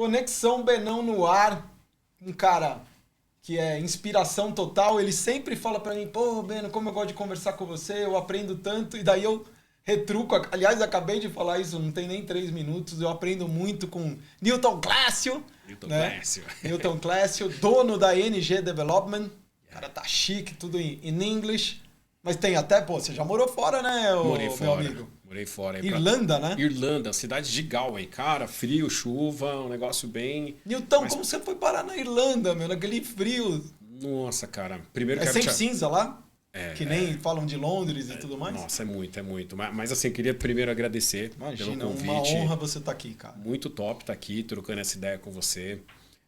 Conexão Benão no ar. Um cara que é inspiração total. Ele sempre fala pra mim, pô, Beno, como eu gosto de conversar com você, eu aprendo tanto. E daí eu retruco. Aliás, acabei de falar isso, não tem nem 3 minutos. Eu aprendo muito com Newton Clássio. Newton Clássio, dono da NG Development. O cara tá chique, tudo em English. Mas tem até, pô, você já morou fora, né, meu amigo? Morei fora. Irlanda, né? Irlanda, cidade de Galway. Cara, frio, chuva, um negócio bem... Newton, como você foi parar na Irlanda, meu? Naquele frio. Nossa, cara. Primeiro sempre cinza lá? Que nem falam de Londres e tudo mais? Nossa, é muito. Mas assim, queria primeiro agradecer pelo convite. Uma honra você estar aqui, cara. Muito top estar aqui, trocando essa ideia com você.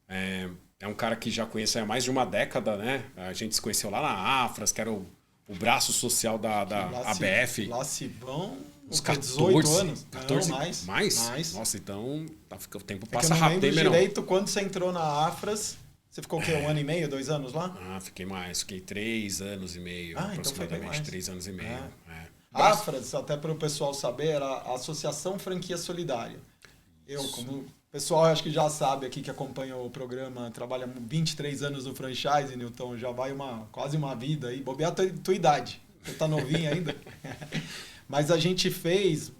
É um cara que já conheço há mais de uma década, né? A gente se conheceu lá na Afras, que era o braço social da ABF. Lá se vão uns 18 anos. 14, não, mais? Nossa, então o tempo passa rápido, hein, Menão? Direito, quando você entrou na Afras, você ficou o quê? 1 ano e meio, 2 anos lá? Fiquei mais. Fiquei 3 anos e meio, aproximadamente. Então 3 anos e meio. Afras, até para o pessoal saber, era a Associação Franquia Solidária. Como o pessoal acho que já sabe aqui que acompanha o programa, trabalha 23 anos no franchise, Newton, já vai quase uma vida aí, bobear a tua idade. Você tá novinho ainda. Mas a gente fez,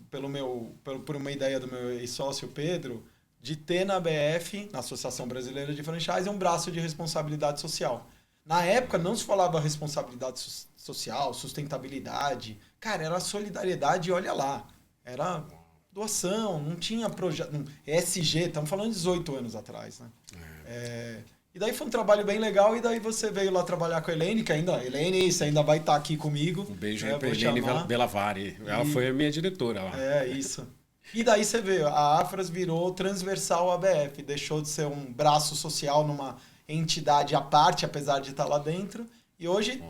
por uma ideia do meu ex-sócio Pedro, de ter na ABF, na Associação Brasileira de Franchise, um braço de responsabilidade social. Na época não se falava responsabilidade social, sustentabilidade. Cara, era solidariedade e olha lá. Era doação, não tinha projeto. ESG, estamos falando de 18 anos atrás, né? E daí foi um trabalho bem legal, e daí você veio lá trabalhar com a Helene, que Helene, você ainda vai estar aqui comigo. Um beijo aí pra Helene Bellavari. Ela foi a minha diretora lá. Isso. E daí você vê, a Afras virou transversal ABF, deixou de ser um braço social numa entidade à parte, apesar de estar lá dentro. E hoje,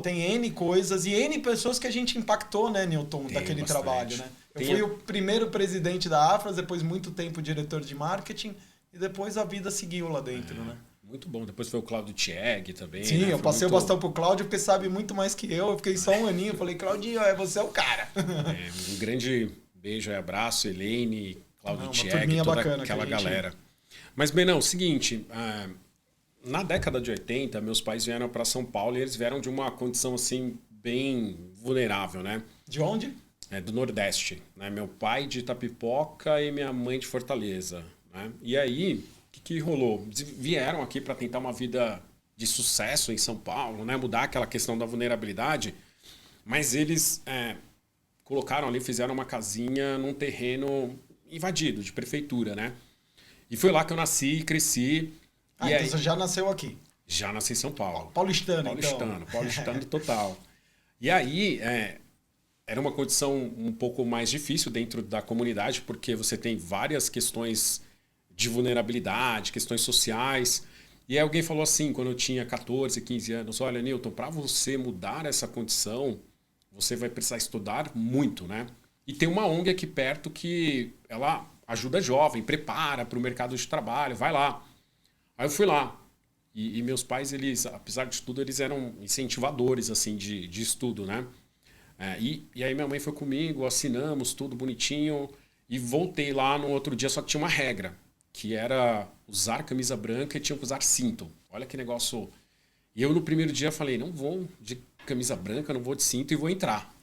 tem N coisas e N pessoas que a gente impactou, né, Newton, daquele trabalho, né? Eu fui o primeiro presidente da Afras, depois muito tempo diretor de marketing, e depois a vida seguiu lá dentro, né? Muito bom. Depois foi o Cláudio Tieg também. Sim, né? Eu passei o bastão pro Cláudio, porque sabe muito mais que eu. Eu fiquei só um aninho, falei, Claudinho, você é o cara. Um grande beijo e abraço, Helene, Cláudio Tieg, toda aquela galera. Mas, Benão, seguinte, na década de 80, meus pais vieram para São Paulo e eles vieram de uma condição assim bem vulnerável, né? De onde? Do Nordeste. Né? Meu pai de Itapipoca e minha mãe de Fortaleza. Né? E aí, o que rolou? Vieram aqui para tentar uma vida de sucesso em São Paulo, né? Mudar aquela questão da vulnerabilidade, mas eles colocaram ali, fizeram uma casinha num terreno invadido, de prefeitura, né? E foi lá que eu nasci e cresci. Então você já nasceu aqui? Já nasci em São Paulo. Paulistano total. E aí, era uma condição um pouco mais difícil dentro da comunidade, porque você tem várias questões de vulnerabilidade, questões sociais. E aí alguém falou assim, quando eu tinha 14, 15 anos, olha, Newton, para você mudar essa condição, você vai precisar estudar muito, né? E tem uma ONG aqui perto que ela ajuda jovem, prepara para o mercado de trabalho, vai lá. Aí eu fui lá. E meus pais, eles, apesar de tudo, eles eram incentivadores assim, de estudo, né? E aí minha mãe foi comigo, assinamos tudo bonitinho e voltei lá no outro dia, só que tinha uma regra, que era usar camisa branca e tinha que usar cinto. Olha que negócio. E eu no primeiro dia falei, não vou de camisa branca, não vou de cinto e vou entrar.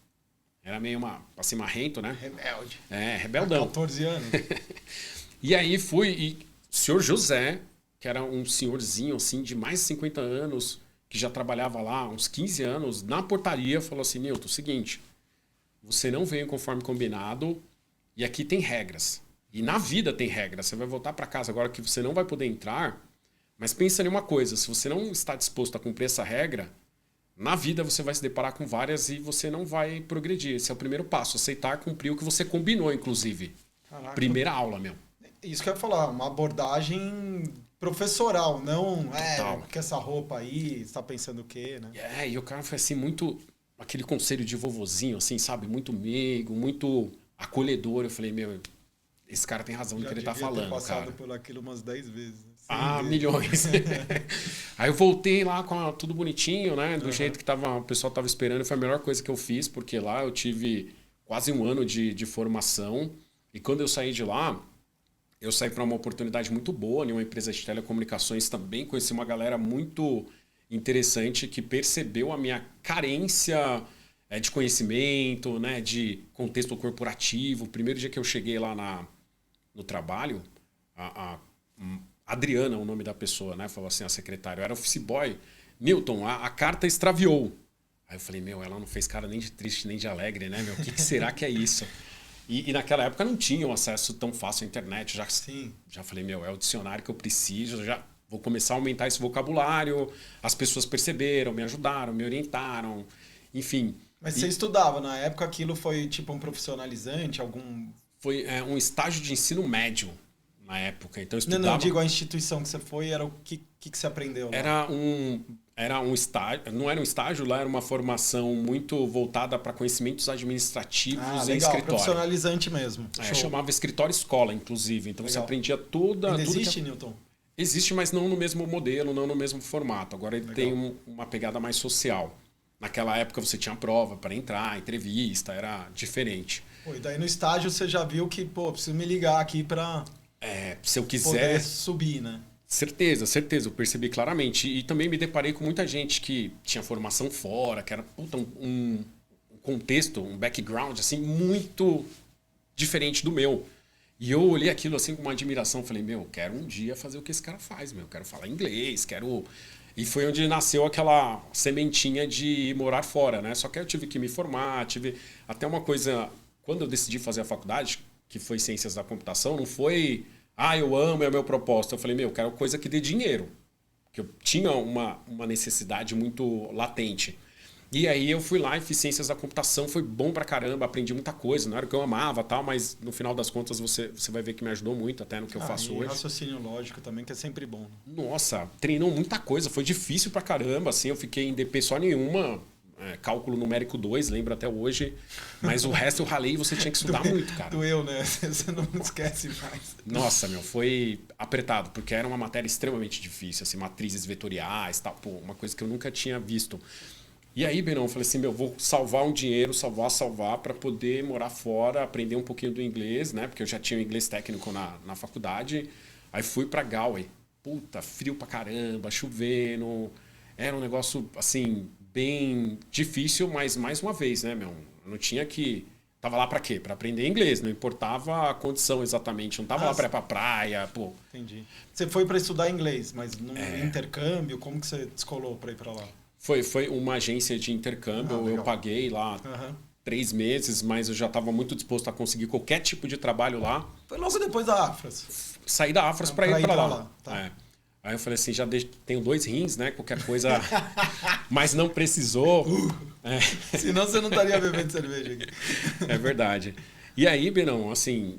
Era meio assim, marrento, né? Rebelde. Rebeldão. 14 anos. E aí fui, e o senhor José, que era um senhorzinho assim de mais de 50 anos, que já trabalhava lá uns 15 anos, na portaria falou assim, Newton, seguinte, você não veio conforme combinado e aqui tem regras. E na vida tem regras. Você vai voltar para casa agora que você não vai poder entrar, mas pensa em uma coisa, se você não está disposto a cumprir essa regra, na vida você vai se deparar com várias e você não vai progredir. Esse é o primeiro passo, aceitar, cumprir o que você combinou, inclusive. Caraca. Primeira aula, meu. Isso que eu ia falar, uma abordagem professoral, não que essa roupa aí, você tá pensando o quê, né? E o cara foi assim, muito aquele conselho de vovozinho, assim, sabe? Muito meigo, muito acolhedor. Eu falei, meu, esse cara tem razão no que ele tá falando, ter passado cara. por aquilo umas 10 vezes. Milhões. Aí eu voltei lá com tudo bonitinho, né? Do jeito que o pessoal tava esperando. Foi a melhor coisa que eu fiz, porque lá eu tive quase um ano de formação. E quando eu saí de lá, eu saí para uma oportunidade muito boa em uma empresa de telecomunicações também. Conheci uma galera muito interessante que percebeu a minha carência de conhecimento, né, de contexto corporativo. O primeiro dia que eu cheguei lá no trabalho, a Adriana, o nome da pessoa, né, falou assim, a secretária, eu era office boy. Newton, a carta extraviou. Aí eu falei, ela não fez cara nem de triste nem de alegre, né, o que será que é isso? E naquela época não tinha um acesso tão fácil à internet. Já falei, é o dicionário que eu preciso, já vou começar a aumentar esse vocabulário. As pessoas perceberam, me ajudaram, me orientaram, enfim. Mas você estudava, na época aquilo foi tipo um profissionalizante, algum... Foi um estágio de ensino médio na época. Então eu estudava... Não, digo a instituição que você foi, era o que você aprendeu lá? Era um estágio, não era um estágio, lá era uma formação muito voltada para conhecimentos administrativos em legal, escritório. Profissionalizante mesmo. Chamava escritório escola, inclusive. Então legal. Você aprendia toda... Ainda existe, Newton? Existe, mas não no mesmo modelo, não no mesmo formato. Agora ele tem uma pegada mais social. Naquela época você tinha prova para entrar, entrevista, era diferente. E daí no estágio você já viu que, preciso me ligar aqui para... se eu quiser... poder subir, né? Certeza, eu percebi claramente. E também me deparei com muita gente que tinha formação fora, que era um contexto, um background assim, muito diferente do meu. E eu olhei aquilo assim com uma admiração, falei, quero um dia fazer o que esse cara faz, quero falar inglês, quero... E foi onde nasceu aquela sementinha de ir morar fora, né? Só que aí eu tive que me formar, tive até uma coisa... Quando eu decidi fazer a faculdade, que foi Ciências da Computação, não foi... eu amo, é o meu propósito. Eu falei, eu quero coisa que dê dinheiro. Porque eu tinha uma necessidade muito latente. E aí eu fui lá e fiz Ciências da Computação, foi bom pra caramba, aprendi muita coisa. Não era o que eu amava, tal, mas no final das contas você vai ver que me ajudou muito até no que eu faço hoje. Raciocínio lógico também, que é sempre bom. Nossa, treinou muita coisa, foi difícil pra caramba, assim, eu fiquei em DP só nenhuma, cálculo numérico 2, lembro até hoje, mas o resto eu ralei e você tinha que estudar muito, cara. Doeu, né? Você não esquece mais. Nossa, foi apertado, porque era uma matéria extremamente difícil, assim, matrizes vetoriais, tal, uma coisa que eu nunca tinha visto. E aí, Benão, eu falei assim, vou salvar um dinheiro, salvar para poder morar fora, aprender um pouquinho do inglês, né? Porque eu já tinha o inglês técnico na faculdade. Aí fui para Galway. Puta, frio pra caramba, chovendo. Era um negócio, assim, bem difícil, mas mais uma vez, né, Eu não tinha que... Tava lá para quê? Para aprender inglês, não importava a condição exatamente. Não tava lá para ir pra praia, Entendi. Você foi para estudar inglês, mas num intercâmbio, como que você descolou para ir para lá? Foi uma agência de intercâmbio, eu paguei lá 3 meses, mas eu já estava muito disposto a conseguir qualquer tipo de trabalho lá. Foi logo depois da Afras? Saí da Afras para ir para lá. Tá. Aí eu falei assim, tenho 2 rins, né? Qualquer coisa, mas não precisou. Senão você não estaria bebendo cerveja aqui. É verdade. E aí, Benão, assim,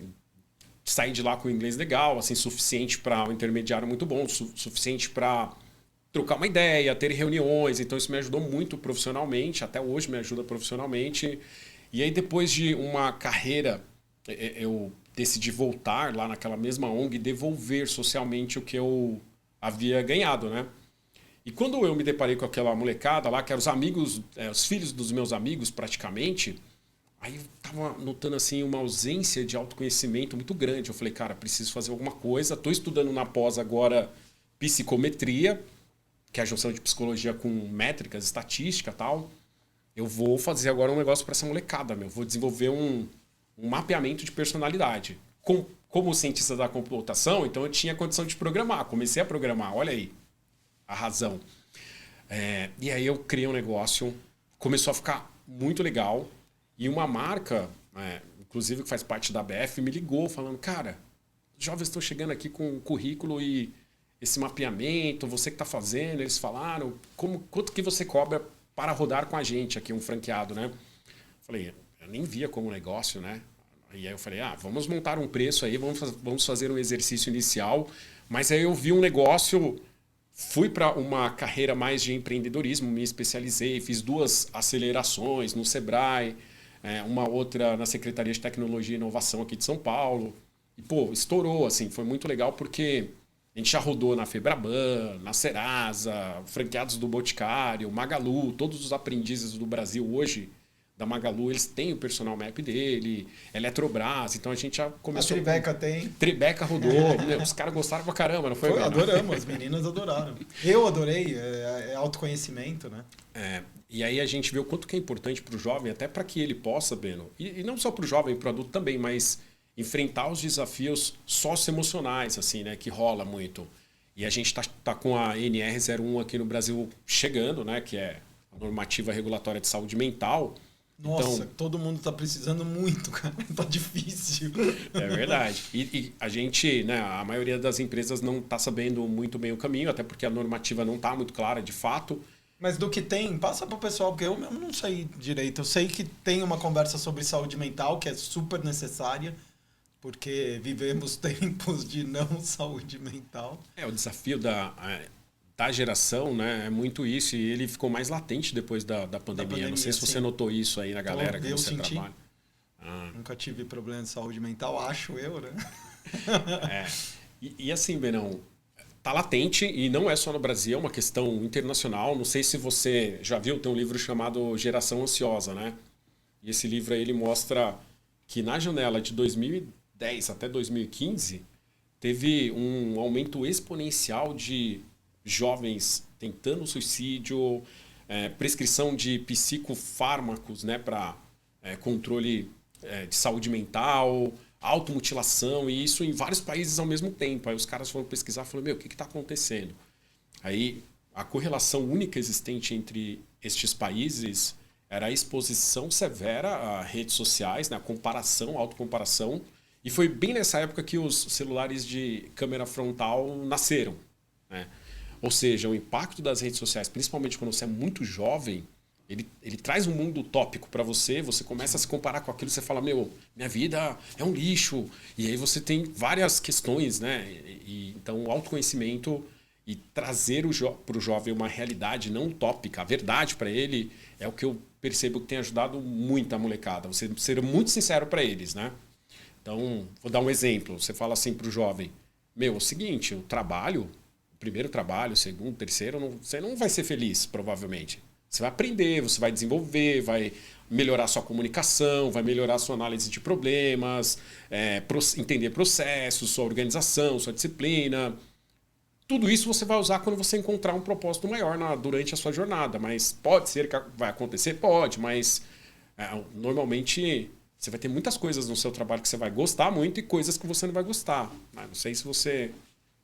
saí de lá com inglês legal, assim, suficiente para um intermediário muito bom, suficiente para... trocar uma ideia, ter reuniões, então isso me ajudou muito profissionalmente, até hoje me ajuda profissionalmente. E aí depois de uma carreira, eu decidi voltar lá naquela mesma ONG e devolver socialmente o que eu havia ganhado, né? E quando eu me deparei com aquela molecada lá, que eram os amigos, os filhos dos meus amigos praticamente, aí eu tava notando assim uma ausência de autoconhecimento muito grande. Eu falei, cara, preciso fazer alguma coisa. Estou estudando na pós agora psicometria, que é a junção de psicologia com métricas, estatística e tal. Eu vou fazer agora um negócio para essa molecada, Vou desenvolver um mapeamento de personalidade. Como cientista da computação, então eu tinha condição de programar. Comecei a programar, olha aí a razão. E aí eu criei um negócio, começou a ficar muito legal. E uma marca, inclusive que faz parte da BF, me ligou falando, cara, os jovens estão chegando aqui com um currículo e esse mapeamento, você que está fazendo, eles falaram, quanto que você cobra para rodar com a gente aqui, um franqueado, né? Falei, eu nem via como negócio, né? E aí eu falei, vamos montar um preço aí, vamos fazer um exercício inicial. Mas aí eu vi um negócio, fui para uma carreira mais de empreendedorismo, me especializei, fiz 2 acelerações no Sebrae, uma outra na Secretaria de Tecnologia e Inovação aqui de São Paulo. E, estourou, assim, foi muito legal porque... A gente já rodou na Febraban, na Serasa, franqueados do Boticário, Magalu, todos os aprendizes do Brasil hoje da Magalu, eles têm o personal map dele, Eletrobras, então a gente já começou... A Tribeca tem. Tribeca rodou, meu, os caras gostaram pra caramba, não foi? Adoramos, as meninas adoraram. Eu adorei, é autoconhecimento, né? E aí a gente vê o quanto que é importante pro jovem, até para que ele possa, Beno, e não só pro jovem, pro adulto também, mas enfrentar os desafios socioemocionais, assim, né, que rola muito. E a gente tá com a NR01 aqui no Brasil chegando, né, que é a normativa regulatória de saúde mental. Nossa, então, todo mundo tá precisando muito, cara. Tá difícil. É verdade. E a gente, né, a maioria das empresas não tá sabendo muito bem o caminho, até porque a normativa não tá muito clara, de fato. Mas do que tem, passa pro pessoal, porque eu mesmo não sei direito. Eu sei que tem uma conversa sobre saúde mental, que é super necessária, porque vivemos tempos de não saúde mental. O desafio da geração, né, é muito isso, e ele ficou mais latente depois da pandemia. Não sei se você notou isso aí na galera que você trabalha. Nunca tive problema de saúde mental, acho eu, né? E assim, Benão, tá latente, e não é só no Brasil, é uma questão internacional. Não sei se você já viu, tem um livro chamado Geração Ansiosa, né? E esse livro aí, ele mostra que na janela de 2010 até 2015, teve um aumento exponencial de jovens tentando suicídio, prescrição de psicofármacos, né, para controle de saúde mental, automutilação, e isso em vários países ao mesmo tempo. Aí os caras foram pesquisar e falaram, meu, o que está acontecendo? Aí a correlação única existente entre estes países era a exposição severa a redes sociais, né, a comparação, a autocomparação, e foi bem nessa época que os celulares de câmera frontal nasceram, né? Ou seja, o impacto das redes sociais, principalmente quando você é muito jovem, ele traz um mundo utópico para você, você começa a se comparar com aquilo, você fala, meu, minha vida é um lixo. E aí você tem várias questões, né? Então, o autoconhecimento e trazer para o jovem uma realidade não utópica, a verdade para ele, é o que eu percebo que tem ajudado muito a molecada. Você ser muito sincero para eles, né? Então, vou dar um exemplo. Você fala assim para o jovem, meu, é o seguinte, o trabalho... primeiro trabalho, segundo, terceiro, você não vai ser feliz, provavelmente. Você vai aprender, você vai desenvolver, vai melhorar sua comunicação, vai melhorar sua análise de problemas, entender processos, sua organização, sua disciplina. Tudo isso você vai usar quando você encontrar um propósito maior durante a sua jornada. Mas pode ser que vai acontecer? Pode, mas normalmente você vai ter muitas coisas no seu trabalho que você vai gostar muito e coisas que você não vai gostar. Não sei se você...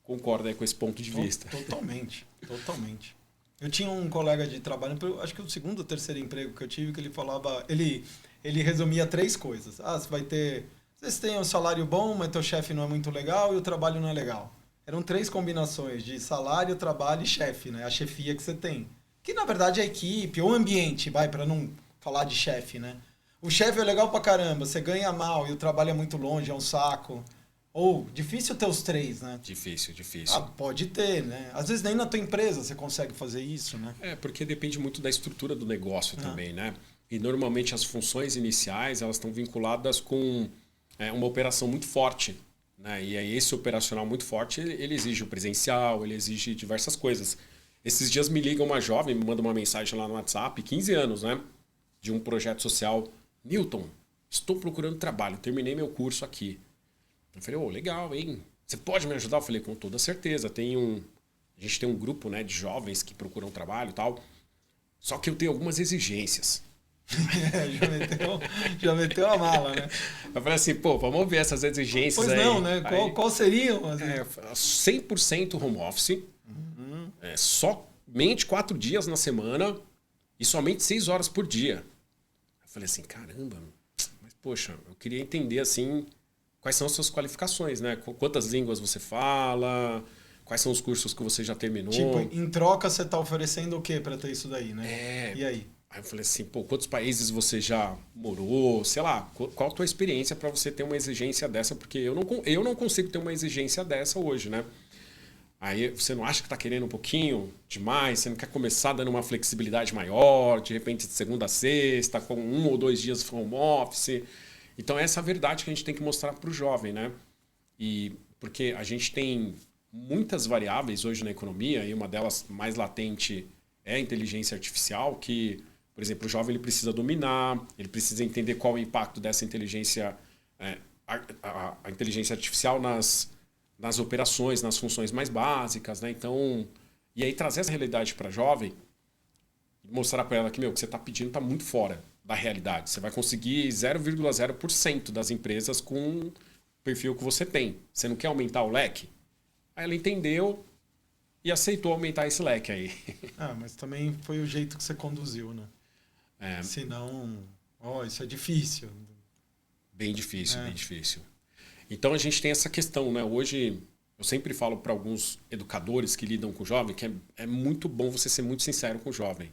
concorda aí com esse ponto de vista. Totalmente, totalmente. Eu tinha um colega de trabalho, acho que o segundo ou terceiro emprego que eu tive, que ele falava, ele resumia 3 coisas. Vocês têm um salário bom, mas teu chefe não é muito legal e o trabalho não é legal. Eram 3 combinações de salário, trabalho e chefe, né? A chefia que você tem. Que na verdade é a equipe ou ambiente, para não falar de chefe, né? O chefe é legal pra caramba, você ganha mal e o trabalho é muito longe, é um saco. Ou, difícil ter os 3, né? Difícil. Pode ter, né? Às vezes nem na tua empresa você consegue fazer isso, né? Porque depende muito da estrutura do negócio também, né? E normalmente as funções iniciais, elas estão vinculadas com uma operação muito forte, né? E aí esse operacional muito forte, ele exige o presencial, ele exige diversas coisas. Esses dias me liga uma jovem, me manda uma mensagem lá no WhatsApp, 15 anos, né? De um projeto social. Newton, estou procurando trabalho, terminei meu curso aqui. Eu falei, legal, hein? Você pode me ajudar? Eu falei, com toda certeza. A gente tem um grupo, né, de jovens que procuram trabalho e tal. Só que eu tenho algumas exigências. Já meteu a mala, né? Eu falei assim, vamos ver essas exigências aí. Pois não, né? Qual seriam? Assim? 100% home office. Somente 4 dias na semana e somente 6 horas por dia. Eu falei assim, caramba, mas poxa, eu queria entender assim... quais são as suas qualificações, né? Quantas línguas você fala? Quais são os cursos que você já terminou? Tipo, em troca você tá oferecendo o quê para ter isso daí, né? E aí? Aí eu falei assim, quantos países você já morou? Sei lá, qual a tua experiência para você ter uma exigência dessa? Porque eu não consigo ter uma exigência dessa hoje, né? Aí você não acha que tá querendo um pouquinho demais? Você não quer começar dando uma flexibilidade maior? De repente, de segunda a sexta, com 1 ou 2 dias de home office... Então, essa é a verdade que a gente tem que mostrar para o jovem, né? Porque a gente tem muitas variáveis hoje na economia, e uma delas mais latente é a inteligência artificial, que Por exemplo, o jovem ele precisa dominar, ele precisa entender qual é o impacto dessa inteligência, a inteligência artificial nas operações, nas funções mais básicas, né? Então, e aí trazer essa realidade para jovem e mostrar para ela que, o que você está pedindo está muito fora da realidade. Você vai conseguir 0,0% das empresas com o perfil que você tem. Você não quer aumentar o leque? Aí ela entendeu e aceitou aumentar esse leque aí. Mas também foi o jeito que você conduziu, né? Senão, isso é difícil. Bem difícil, bem difícil. Então a gente tem essa questão, né? Hoje eu sempre falo para alguns educadores que lidam com jovem que é muito bom você ser muito sincero com o jovem.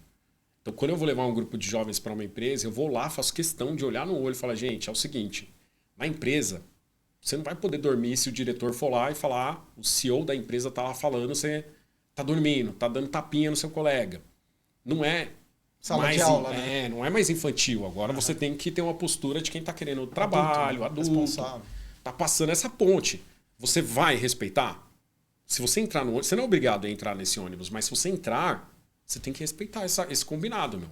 Então quando eu vou levar um grupo de jovens para uma empresa, eu vou lá, faço questão de olhar no olho e falar, gente, é o seguinte, na empresa, você não vai poder dormir se o diretor for lá e falar, o CEO da empresa tá lá falando, você tá dormindo, tá dando tapinha no seu colega. Não é sala de aula, né? Não é mais infantil. Agora você tem que ter uma postura de quem tá querendo trabalho, adulto. Responsável. Tá passando essa ponte. Você vai respeitar? Se você entrar no ônibus, você não é obrigado a entrar nesse ônibus, mas se você entrar, você tem que respeitar esse combinado, meu.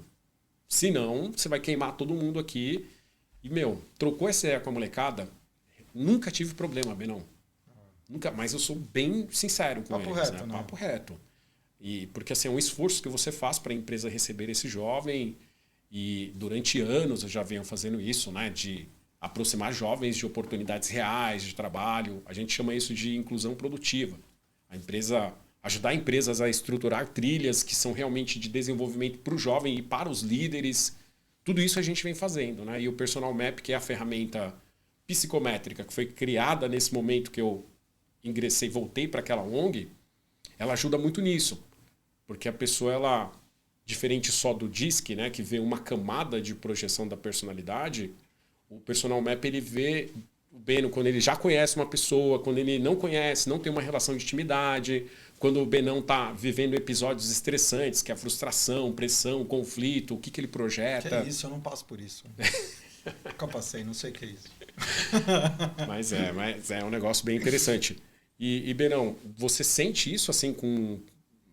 Senão, você vai queimar todo mundo aqui. E, trocou essa ideia com a molecada, nunca tive problema, Benão. Nunca, mas eu sou bem sincero com Papo eles, reto, né? né? Papo reto. E porque assim, é um esforço que você faz para a empresa receber esse jovem e durante anos eu já venho fazendo isso, né? De aproximar jovens de oportunidades reais de trabalho. A gente chama isso de inclusão produtiva. Ajudar empresas a estruturar trilhas que são realmente de desenvolvimento para o jovem e para os líderes. Tudo isso a gente vem fazendo, né? E o Personal Map, que é a ferramenta psicométrica que foi criada nesse momento que eu ingressei, voltei para aquela ONG, ela ajuda muito nisso. Porque a pessoa, ela, diferente só do DISC, né, que vê uma camada de projeção da personalidade, o Personal Map ele vê o Beno quando ele já conhece uma pessoa, quando ele não conhece, não tem uma relação de intimidade, quando o Benão está vivendo episódios estressantes, que é a frustração, pressão, conflito, o que ele projeta. Que é isso, eu não passo por isso. Nunca passei, não sei o que é isso. Mas é um negócio bem interessante. E Benão, você sente isso assim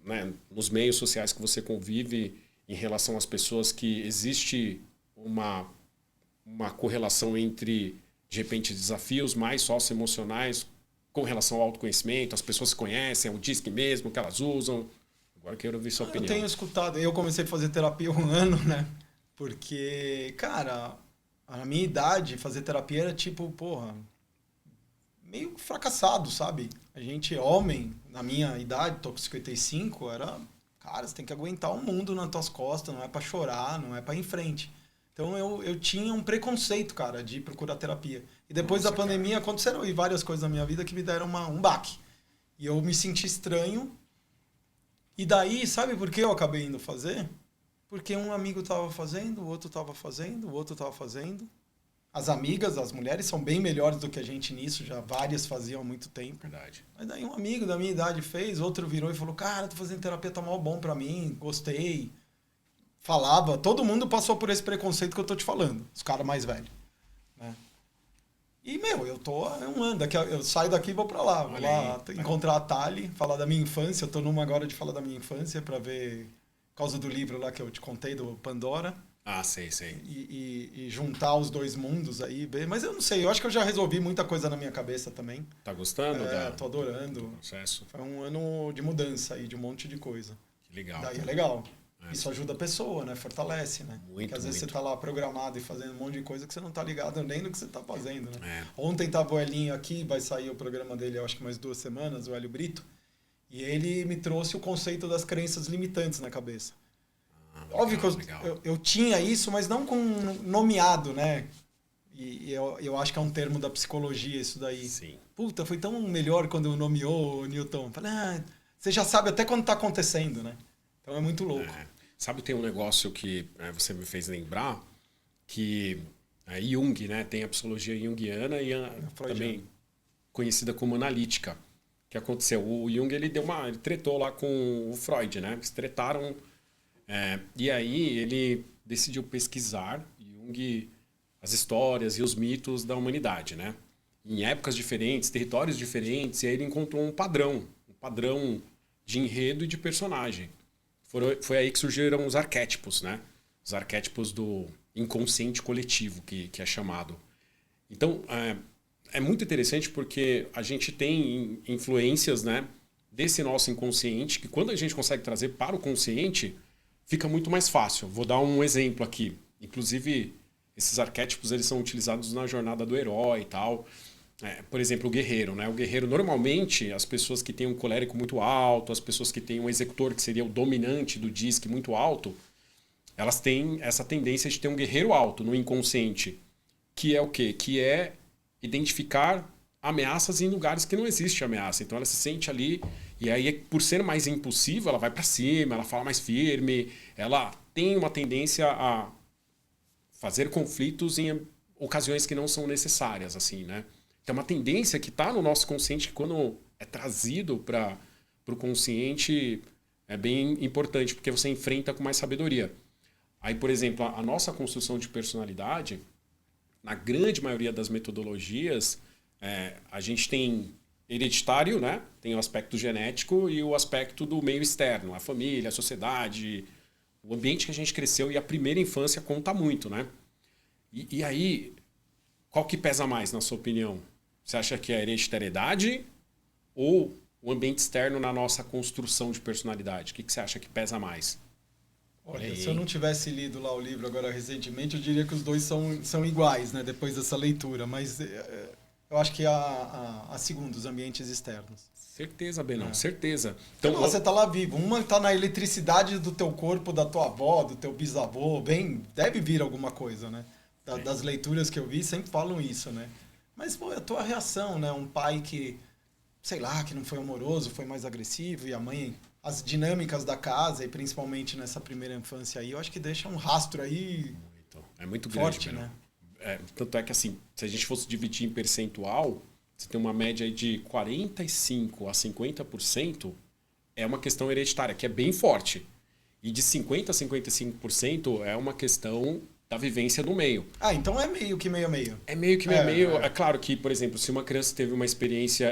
né, nos meios sociais que você convive em relação às pessoas, que existe uma correlação entre, de repente, desafios mais socioemocionais com relação ao autoconhecimento? As pessoas se conhecem, é o DISC mesmo que elas usam? Agora eu quero ouvir sua opinião. Eu tenho escutado, eu comecei a fazer terapia há 1 ano, né? Porque, cara, a minha idade, fazer terapia era tipo, meio fracassado, sabe? A gente, homem, na minha idade, tô com 55, era... Cara, você tem que aguentar o mundo nas tuas costas, não é pra chorar, não é pra ir em frente. Então eu tinha um preconceito, cara, de procurar terapia. E depois da pandemia aconteceram várias coisas na minha vida que me deram um baque. E eu me senti estranho. E daí, sabe por que eu acabei indo fazer? Porque um amigo tava fazendo, o outro tava fazendo, o outro tava fazendo. As amigas, as mulheres são bem melhores do que a gente nisso, já várias faziam há muito tempo. Verdade. Mas daí um amigo da minha idade fez, outro virou e falou, cara, tô fazendo terapia, tá mal bom pra mim, gostei. Falava, todo mundo passou por esse preconceito que eu tô te falando, os caras mais velhos. Né? E, eu tô há 1 ano, eu saio daqui e vou pra lá. Vou lá encontrar a Thali, falar da minha infância, eu tô numa agora de falar da minha infância pra ver, por causa do livro lá que eu te contei, do Pandora. Ah, sei. E juntar os dois mundos aí. Mas eu não sei, eu acho que eu já resolvi muita coisa na minha cabeça também. Tá gostando? Tô adorando. Do processo. Foi 1 ano de mudança aí, de um monte de coisa. Que legal. Daí é legal. Isso ajuda a pessoa, né? Fortalece, né? Muito, Porque às vezes você tá lá programado e fazendo um monte de coisa que você não tá ligado nem no que você tá fazendo, né? Ontem tava o Elinho aqui, vai sair o programa dele, eu acho que mais 2 semanas, o Hélio Brito. E ele me trouxe o conceito das crenças limitantes na cabeça. Óbvio que eu tinha isso, mas não com nomeado, né? E eu acho que é um termo da psicologia isso daí. Sim. Puta, foi tão melhor quando eu nomeou o Newton. Falei, você já sabe até quando tá acontecendo, né? Então é muito louco. Sabe, tem um negócio que você me fez lembrar, que a Jung, né? Tem a psicologia junguiana e também conhecida como analítica. O que aconteceu? O Jung, ele tretou lá com o Freud, né? Eles tretaram... e aí ele decidiu pesquisar, Jung, as histórias e os mitos da humanidade, né? Em épocas diferentes, territórios diferentes, e aí ele encontrou um padrão de enredo e de personagem. Foi aí que surgiram os arquétipos, né? os arquétipos do inconsciente coletivo, que é chamado. Então, é muito interessante porque a gente tem influências, né, desse nosso inconsciente, que quando a gente consegue trazer para o consciente, fica muito mais fácil. Vou dar um exemplo aqui. Inclusive, esses arquétipos eles são utilizados na jornada do herói e tal. Por exemplo, o guerreiro. Né? O guerreiro, normalmente, as pessoas que têm um colérico muito alto, as pessoas que têm um executor, que seria o dominante do disque muito alto, elas têm essa tendência de ter um guerreiro alto no inconsciente. Que é o quê? Que é identificar ameaças em lugares que não existe ameaça. Então ela se sente ali, e aí, por ser mais impulsiva, ela vai para cima, ela fala mais firme, ela tem uma tendência a fazer conflitos em ocasiões que não são necessárias, assim, né? Então, uma tendência que está no nosso consciente, que quando é trazido para o consciente, é bem importante, porque você enfrenta com mais sabedoria. Aí, por exemplo, a nossa construção de personalidade, na grande maioria das metodologias, a gente tem hereditário, né? Tem o aspecto genético e o aspecto do meio externo, a família, a sociedade, o ambiente que a gente cresceu, e a primeira infância conta muito, né? E aí, qual que pesa mais, na sua opinião? Você acha que é a hereditariedade ou o ambiente externo na nossa construção de personalidade? O que você acha que pesa mais? Olha, se eu não tivesse lido lá o livro agora recentemente, eu diria que os dois são iguais, né? Depois dessa leitura, mas eu acho que a segunda, os ambientes externos. Certeza, Benão, certeza. Então, você tá lá vivo. Uma tá na eletricidade do teu corpo, da tua avó, do teu bisavô. Deve vir alguma coisa, né? Das leituras que eu vi, sempre falam isso, né? Mas, pô, é a tua reação, né? Um pai que, sei lá, que não foi amoroso, foi mais agressivo, e a mãe... As dinâmicas da casa, e principalmente nessa primeira infância aí, eu acho que deixa um rastro aí... É muito forte, grande, né? Tanto é que, assim, se a gente fosse dividir em percentual, você tem uma média aí de 45% a 50%, é uma questão hereditária, que é bem forte. E de 50% a 55% é uma questão da vivência no meio. Então é meio que meio a meio. É meio que meio a meio. É claro que, por exemplo, se uma criança teve uma experiência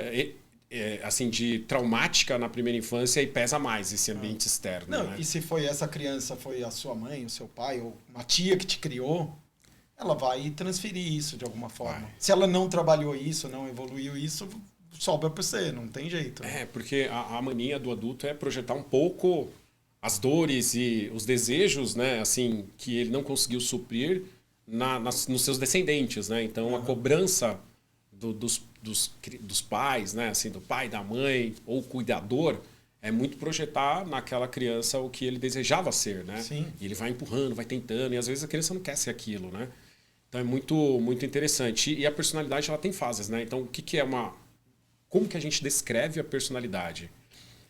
assim, de traumática na primeira infância, aí pesa mais esse ambiente externo. Não, né? E se foi essa criança, foi a sua mãe, o seu pai, ou uma tia que te criou, ela vai transferir isso de alguma forma. Vai. Se ela não trabalhou isso, não evoluiu isso, sobra para você, não tem jeito. Né? Porque a mania do adulto é projetar um pouco as dores e os desejos, né, assim, que ele não conseguiu suprir nos seus descendentes, né? Então, a cobrança dos pais, né, assim, do pai, da mãe, ou cuidador, é muito projetar naquela criança o que ele desejava ser, né? Sim. E ele vai empurrando, vai tentando, e às vezes a criança não quer ser aquilo, né? Então, é muito, muito interessante. E a personalidade, ela tem fases, né? Então, o que é como que a gente descreve a personalidade?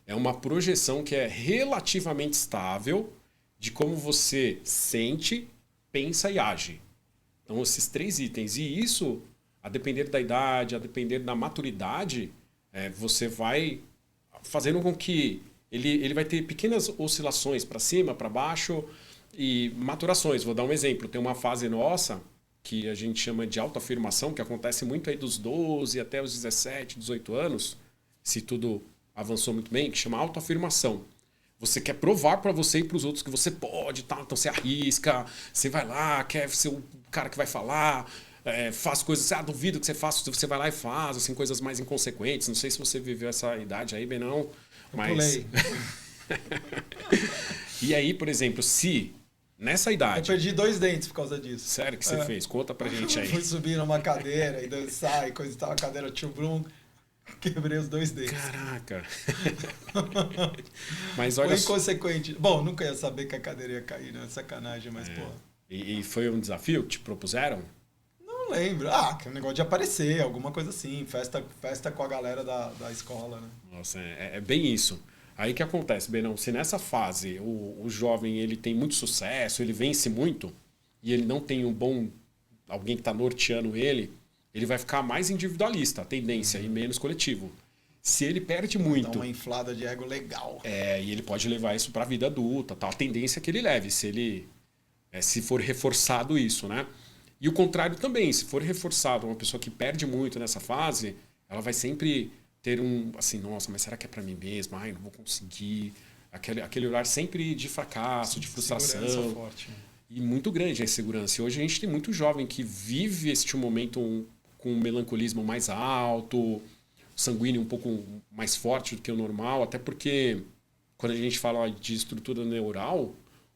É uma projeção que é relativamente estável de como você sente, pensa e age. Então, esses 3 itens. E isso, a depender da idade, a depender da maturidade, você vai fazendo com que ele vai ter pequenas oscilações para cima, para baixo e maturações. Vou dar um exemplo. Tem uma fase nossa que a gente chama de autoafirmação, que acontece muito aí dos 12 até os 17, 18 anos, se tudo avançou muito bem, que chama autoafirmação. Você quer provar para você e para os outros que você pode, tá? Então você arrisca, você vai lá, quer ser o cara que vai falar, faz coisas, duvido que você faça, você vai lá e faz, assim, coisas mais inconsequentes. Não sei se você viveu essa idade aí, bem não, mas... Eu pulei. E aí, por exemplo, se nessa idade... Eu perdi 2 dentes por causa disso. Sério que você fez? Conta pra gente aí. Fui subir numa cadeira e dançar e coisa e tal, a cadeira tio Brum, quebrei os 2 dentes. Caraca! Mas olha Foi inconsequente. Bom, nunca ia saber que a cadeira ia cair, né? Sacanagem, mas pô. E foi um desafio que te propuseram? Não lembro. Que é um negócio de aparecer, alguma coisa assim. Festa com a galera da escola, né? Nossa, é bem isso. Aí que acontece, Benão, se nessa fase o jovem ele tem muito sucesso, ele vence muito, e ele não tem alguém que está norteando ele vai ficar mais individualista, a tendência, e menos coletivo. Se ele perde muito... Dá uma inflada de ego legal. E ele pode levar isso para a vida adulta, tá? A tendência é que ele leve, se for reforçado isso, né? E o contrário também, se for reforçado uma pessoa que perde muito nessa fase, ela vai sempre ter assim, nossa, mas será que é para mim mesmo? Ai, não vou conseguir. Aquele olhar sempre de fracasso, de frustração. Forte, né? E muito grande a insegurança. E hoje a gente tem muito jovem que vive este momento com um melancolismo mais alto, sanguíneo um pouco mais forte do que o normal, até porque quando a gente fala de estrutura neural,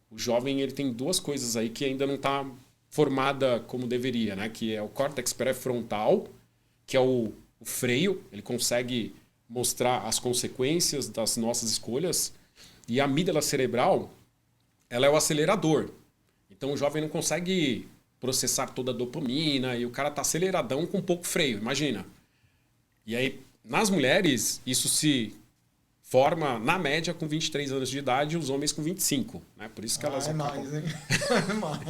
o jovem ele tem duas coisas aí que ainda não está formada como deveria, né? Que é o córtex pré-frontal, que é o freio, ele consegue mostrar as consequências das nossas escolhas, e a amígdala cerebral, ela é o acelerador. Então o jovem não consegue processar toda a dopamina e o cara tá aceleradão com pouco freio, imagina. E aí, nas mulheres, isso se forma, na média, com 23 anos de idade e os homens com 25. Né? Por isso que elas acabam... mais, hein? É mais.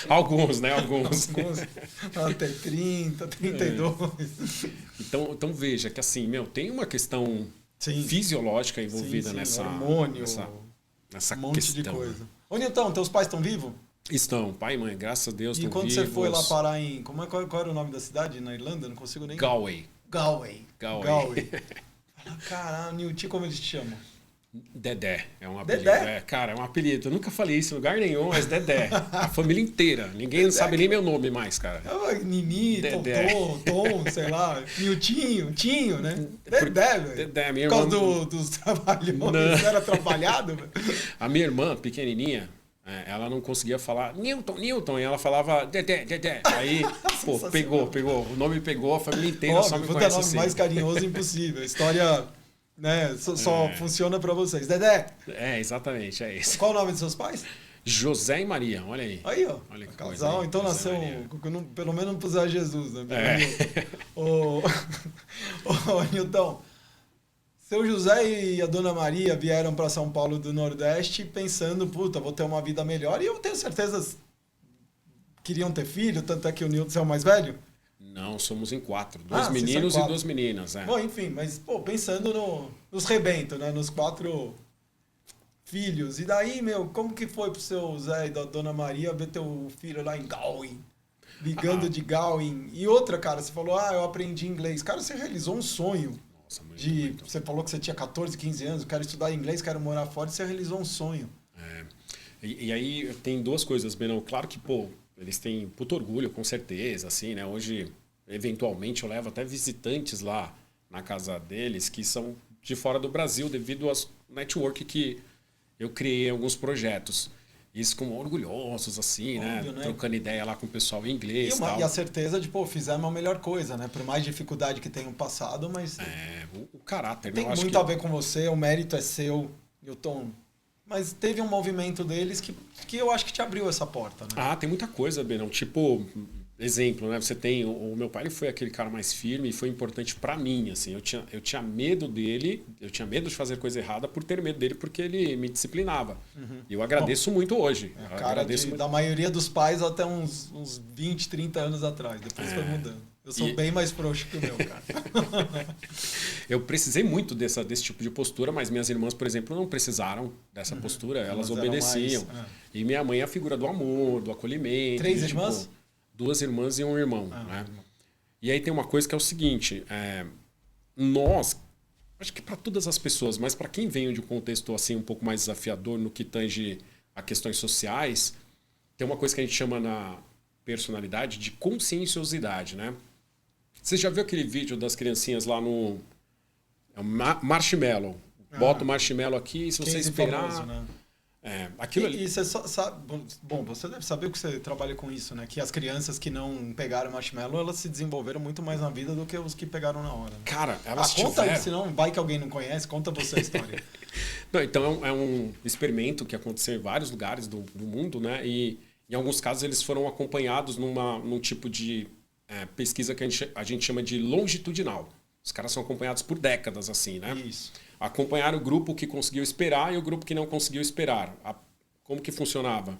Alguns, né? Alguns. Até 30, 32. Então veja que assim, tem uma questão fisiológica envolvida nessa... hormônio, nessa um monte questão. de coisa. Ô, Nilton, teus pais estão vivos? Estão, pai e mãe, graças a Deus, estão estão vivos. E quando você foi lá parar em... Qual era o nome da cidade na Irlanda? Não consigo nem... Galway. Caralho, Nilton, como eles te chamam? Dedé, é um apelido. Dedé? Cara, é um apelido. Eu nunca falei isso em lugar nenhum, mas Dedé. A família inteira. Ninguém não sabe nem meu nome mais, cara. Nini, Tom, sei lá, Niltinho, Tinho, né? Dedé, velho. Dedé, minha irmã. Por causa dos trabalhadores, era trabalhado, velho. A minha irmã, pequenininha, ela não conseguia falar Newton, e ela falava Dedé. Aí, pegou. O nome pegou, a família inteira só me conhece nome assim. mais carinhoso impossível. A história, né, só funciona pra vocês. Dedé! Exatamente, é isso. Qual o nome dos seus pais? José e Maria, olha aí. Aí, ó. Olha que casal, coisa, então nasceu, pelo menos não puser Jesus, né? Ô, Nilton, seu José e a Dona Maria vieram para São Paulo do Nordeste pensando, puta, vou ter uma vida melhor. E eu tenho certeza queriam ter filho, tanto é que o Nilton é o mais velho? Não, somos em 4. 2 meninos e 2 meninas. Bom, enfim, mas pensando nos rebentos, né? Nos 4 filhos. E daí, como que foi pro seu Zé e da Dona Maria ver teu filho lá em Galway? Ligando de Galway. E outra, cara, você falou, eu aprendi inglês. Cara, você realizou um sonho. Nossa, muito. Você falou que você tinha 14, 15 anos, quero estudar inglês, quero morar fora, e você realizou um sonho. E aí tem duas coisas, Benão. Claro que, eles têm puto orgulho, com certeza, assim, né? Hoje, eventualmente, eu levo até visitantes lá na casa deles que são de fora do Brasil, devido aos network que eu criei em alguns projetos. Isso como orgulhosos, assim, óbvio, né? Trocando ideia lá com o pessoal em inglês. E a certeza de, fizemos a melhor coisa, né? Por mais dificuldade que tenham passado, mas... o caráter, tem muito a ver com você, o mérito é seu, Nilton. Mas teve um movimento deles que eu acho que te abriu essa porta, né? Tem muita coisa, Benão. Tipo, exemplo, né? Você tem... O meu pai, ele foi aquele cara mais firme e foi importante pra mim, assim. Eu tinha medo dele, eu tinha medo de fazer coisa errada por ter medo dele, porque ele me disciplinava. E eu agradeço muito hoje. Da maioria dos pais até uns 20, 30 anos atrás. Depois foi mudando. Eu sou bem mais frouxo que o meu, cara. Eu precisei muito desse tipo de postura, mas minhas irmãs, por exemplo, não precisaram dessa postura. Elas obedeciam. E minha mãe é a figura do amor, do acolhimento. 3 irmãs? 2 irmãs e um irmão. Né? E aí tem uma coisa que é o seguinte. Nós, acho que para todas as pessoas, mas para quem vem de um contexto assim um pouco mais desafiador no que tange a questões sociais, tem uma coisa que a gente chama na personalidade de conscienciosidade, né? Você já viu aquele vídeo das criancinhas lá no Marshmallow? Bota o marshmallow aqui e se você esperar... Famoso, né? Aquilo ali... E você só sabe... Bom, você deve saber que você trabalha com isso, né? Que as crianças que não pegaram marshmallow, elas se desenvolveram muito mais na vida do que os que pegaram na hora. Né? Cara, elas conta tiveram... aí, senão vai que alguém não conhece, conta você a história. Não, então é um experimento que aconteceu em vários lugares do mundo, né? E em alguns casos eles foram acompanhados num tipo de pesquisa que a gente chama de longitudinal. Os caras são acompanhados por décadas, assim, né? Isso. Acompanharam o grupo que conseguiu esperar e o grupo que não conseguiu esperar. Como que funcionava?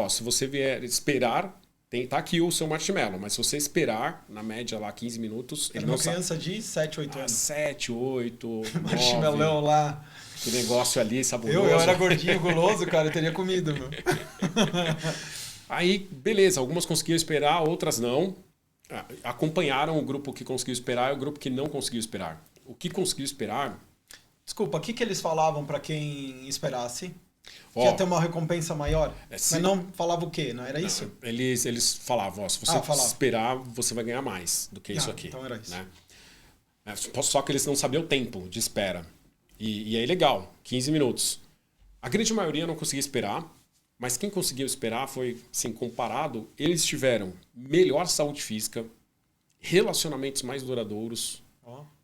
Se você vier esperar, tá aqui o seu marshmallow, mas se você esperar, na média lá 15 minutos... Era uma criança de 7, 8 anos. 7, 8, 9... Marshmallow lá... Que negócio ali, saboroso. Eu era gordinho, guloso, cara, eu teria comido, meu. Aí, beleza, algumas conseguiram esperar, outras não. Acompanharam o grupo que conseguiu esperar e o grupo que não conseguiu esperar. O que conseguiu esperar... Desculpa, o que eles falavam para quem esperasse? Que ia ter uma recompensa maior. Mas não falava o quê? Não era isso? Eles falavam, ó, se você esperar, você vai ganhar mais do que isso aqui. Então era isso. Né? Só que eles não sabiam o tempo de espera. E aí, legal, 15 minutos. A grande maioria não conseguia esperar, mas quem conseguiu esperar foi, assim, comparado, eles tiveram melhor saúde física, relacionamentos mais duradouros,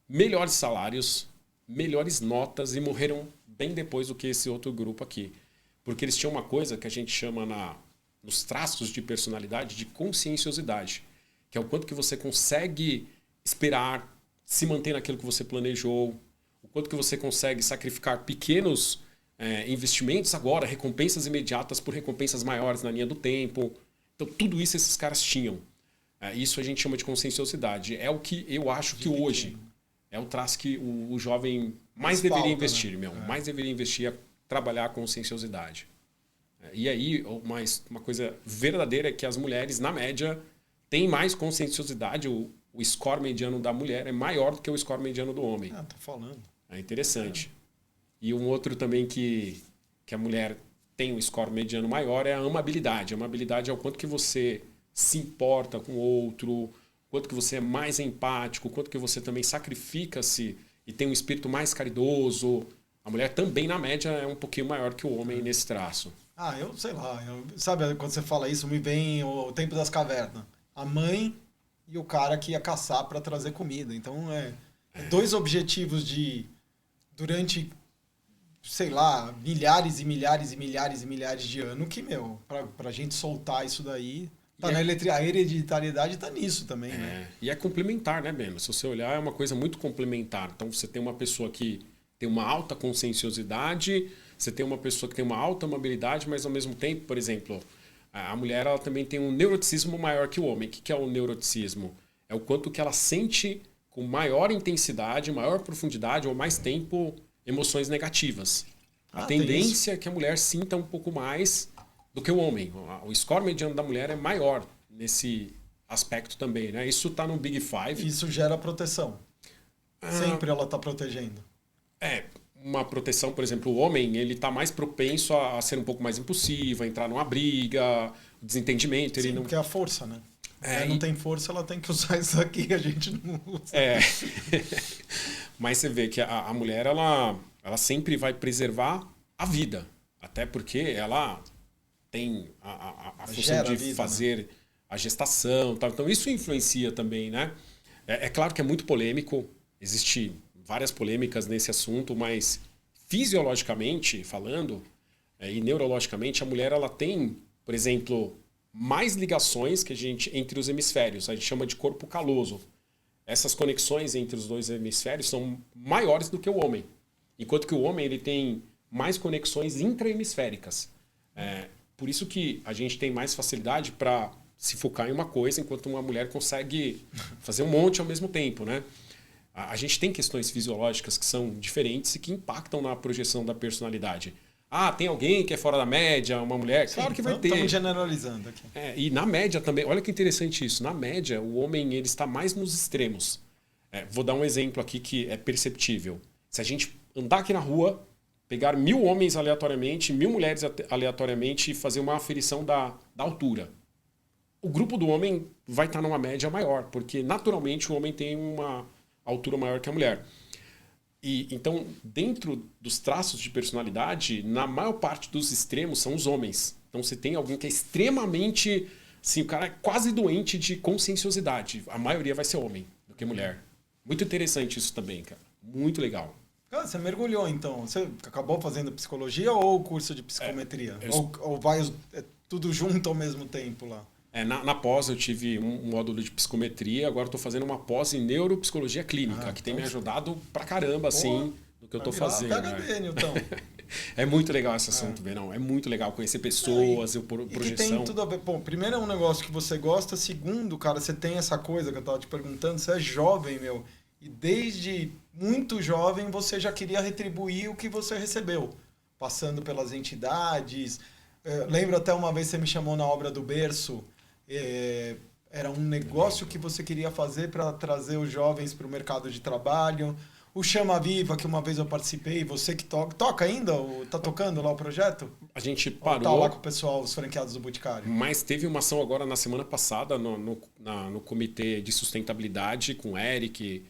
melhores salários, melhores notas e morreram bem depois do que esse outro grupo aqui. Porque eles tinham uma coisa que a gente chama nos traços de personalidade de conscienciosidade, que é o quanto que você consegue esperar, se manter naquilo que você planejou, o quanto que você consegue sacrificar pequenos investimentos agora, recompensas imediatas por recompensas maiores na linha do tempo. Então, tudo isso esses caras tinham. Isso a gente chama de conscienciosidade. É o que eu acho que hoje é o traço que o jovem mais deveria investir, né? Mais deveria investir é trabalhar a conscienciosidade. E aí, uma coisa verdadeira é que as mulheres, na média, têm mais conscienciosidade. O score mediano da mulher é maior do que o score mediano do homem. Tô falando. É interessante. E um outro também que a mulher tem um score mediano maior é a amabilidade. A amabilidade é o quanto que você se importa com o outro, o quanto que você é mais empático, o quanto que você também sacrifica-se e tem um espírito mais caridoso. A mulher também, na média, é um pouquinho maior que o homem nesse traço. Eu sei lá. Sabe, quando você fala isso, me vem o tempo das cavernas. A mãe e o cara que ia caçar para trazer comida. Então, dois objetivos durante, sei lá, milhares e milhares e milhares e milhares de anos que, pra gente soltar isso daí... A hereditariedade está nisso também, né? E é complementar, né, Beno? Se você olhar, é uma coisa muito complementar. Então, você tem uma pessoa que tem uma alta conscienciosidade, você tem uma pessoa que tem uma alta amabilidade, mas, ao mesmo tempo, por exemplo, a mulher ela também tem um neuroticismo maior que o homem. O que é o neuroticismo? É o quanto que ela sente com maior intensidade, maior profundidade ou mais tempo emoções negativas. A tendência é que a mulher sinta um pouco mais do que o homem. O score mediano da mulher é maior nesse aspecto também, né? Isso está no Big Five. Isso gera proteção. Sempre ela está protegendo. Uma proteção, por exemplo, o homem ele está mais propenso a ser um pouco mais impulsivo, a entrar numa briga, desentendimento. Sim, porque é a força, né? Não tem força, ela tem que usar isso aqui, a gente não usa. Mas você vê que a mulher ela sempre vai preservar a vida. Até porque ela tem a função de vida, fazer, né, a gestação. Tal. Então, isso influencia também, né? É claro que é muito polêmico. Existem várias polêmicas nesse assunto, mas fisiologicamente falando e neurologicamente, a mulher ela tem, por exemplo, mais ligações que entre os hemisférios. A gente chama de corpo caloso. Essas conexões entre os dois hemisférios são maiores do que o homem. Enquanto que o homem ele tem mais conexões intrahemisféricas. Por isso que a gente tem mais facilidade para se focar em uma coisa, enquanto uma mulher consegue fazer um monte ao mesmo tempo, né? A gente tem questões fisiológicas que são diferentes e que impactam na projeção da personalidade. Tem alguém que é fora da média, uma mulher? Claro. Sim, que vai ter. Estamos generalizando aqui. E na média também, olha que interessante isso. Na média, o homem ele está mais nos extremos. Vou dar um exemplo aqui que é perceptível. Se a gente andar aqui na rua, pegar 1000 homens aleatoriamente, 1000 mulheres aleatoriamente e fazer uma aferição da altura. O grupo do homem vai estar numa média maior, porque naturalmente o homem tem uma altura maior que a mulher. Então, dentro dos traços de personalidade, na maior parte dos extremos são os homens. Então, você tem alguém que é extremamente... Assim, o cara é quase doente de conscienciosidade. A maioria vai ser homem do que mulher. Muito interessante isso também, cara. Muito legal. Você mergulhou, então. Você acabou fazendo psicologia ou curso de psicometria? Ou vai tudo junto ao mesmo tempo lá? Na pós eu tive um módulo de psicometria, agora estou fazendo uma pós em neuropsicologia clínica, que tem me ajudado pra caramba, assim, no que eu estou fazendo. PhD, Newton. É muito legal esse assunto, Verão. É muito legal conhecer pessoas, projeção. E tem tudo a ver. Bom, primeiro é um negócio que você gosta, segundo, cara, você tem essa coisa que eu estava te perguntando, você é jovem, meu, e desde muito jovem você já queria retribuir o que você recebeu, passando pelas entidades. Lembro até uma vez você me chamou na obra do Berço, era um negócio que você queria fazer para trazer os jovens para o mercado de trabalho. O Chama Viva, que uma vez eu participei, você que toca. Toca ainda? Ou tá tocando lá o projeto? A gente Ou parou. tá lá com o pessoal, os franqueados do Boticário? Mas teve uma ação agora na semana passada no Comitê de Sustentabilidade com o Eric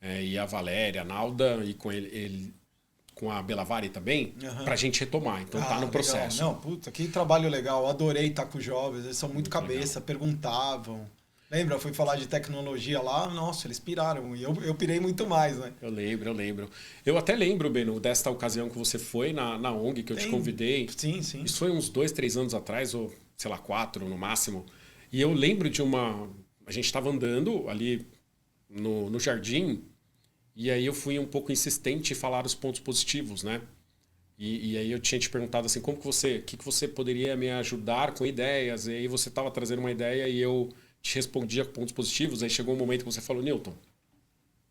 e a Valéria, a Nalda e com com a Belavari também, pra gente retomar. Então tá no processo. Legal. Não, puta, que trabalho legal. Eu adorei estar com os jovens, eles são muito cabeça, perguntavam. Lembra? Eu fui falar de tecnologia lá, nossa, eles piraram. E eu pirei muito mais, né? Eu lembro. Eu até lembro, Beno, desta ocasião que você foi na ONG, que eu te convidei. Sim, sim. Isso foi uns 2, 3 anos atrás, ou sei lá, 4 no máximo. E eu lembro de a gente estava andando ali no jardim, e aí eu fui um pouco insistente em falar os pontos positivos, né? E aí eu tinha te perguntado assim, o que você poderia me ajudar com ideias? E aí você estava trazendo uma ideia e eu te respondia com pontos positivos. Aí chegou um momento que você falou, Newton,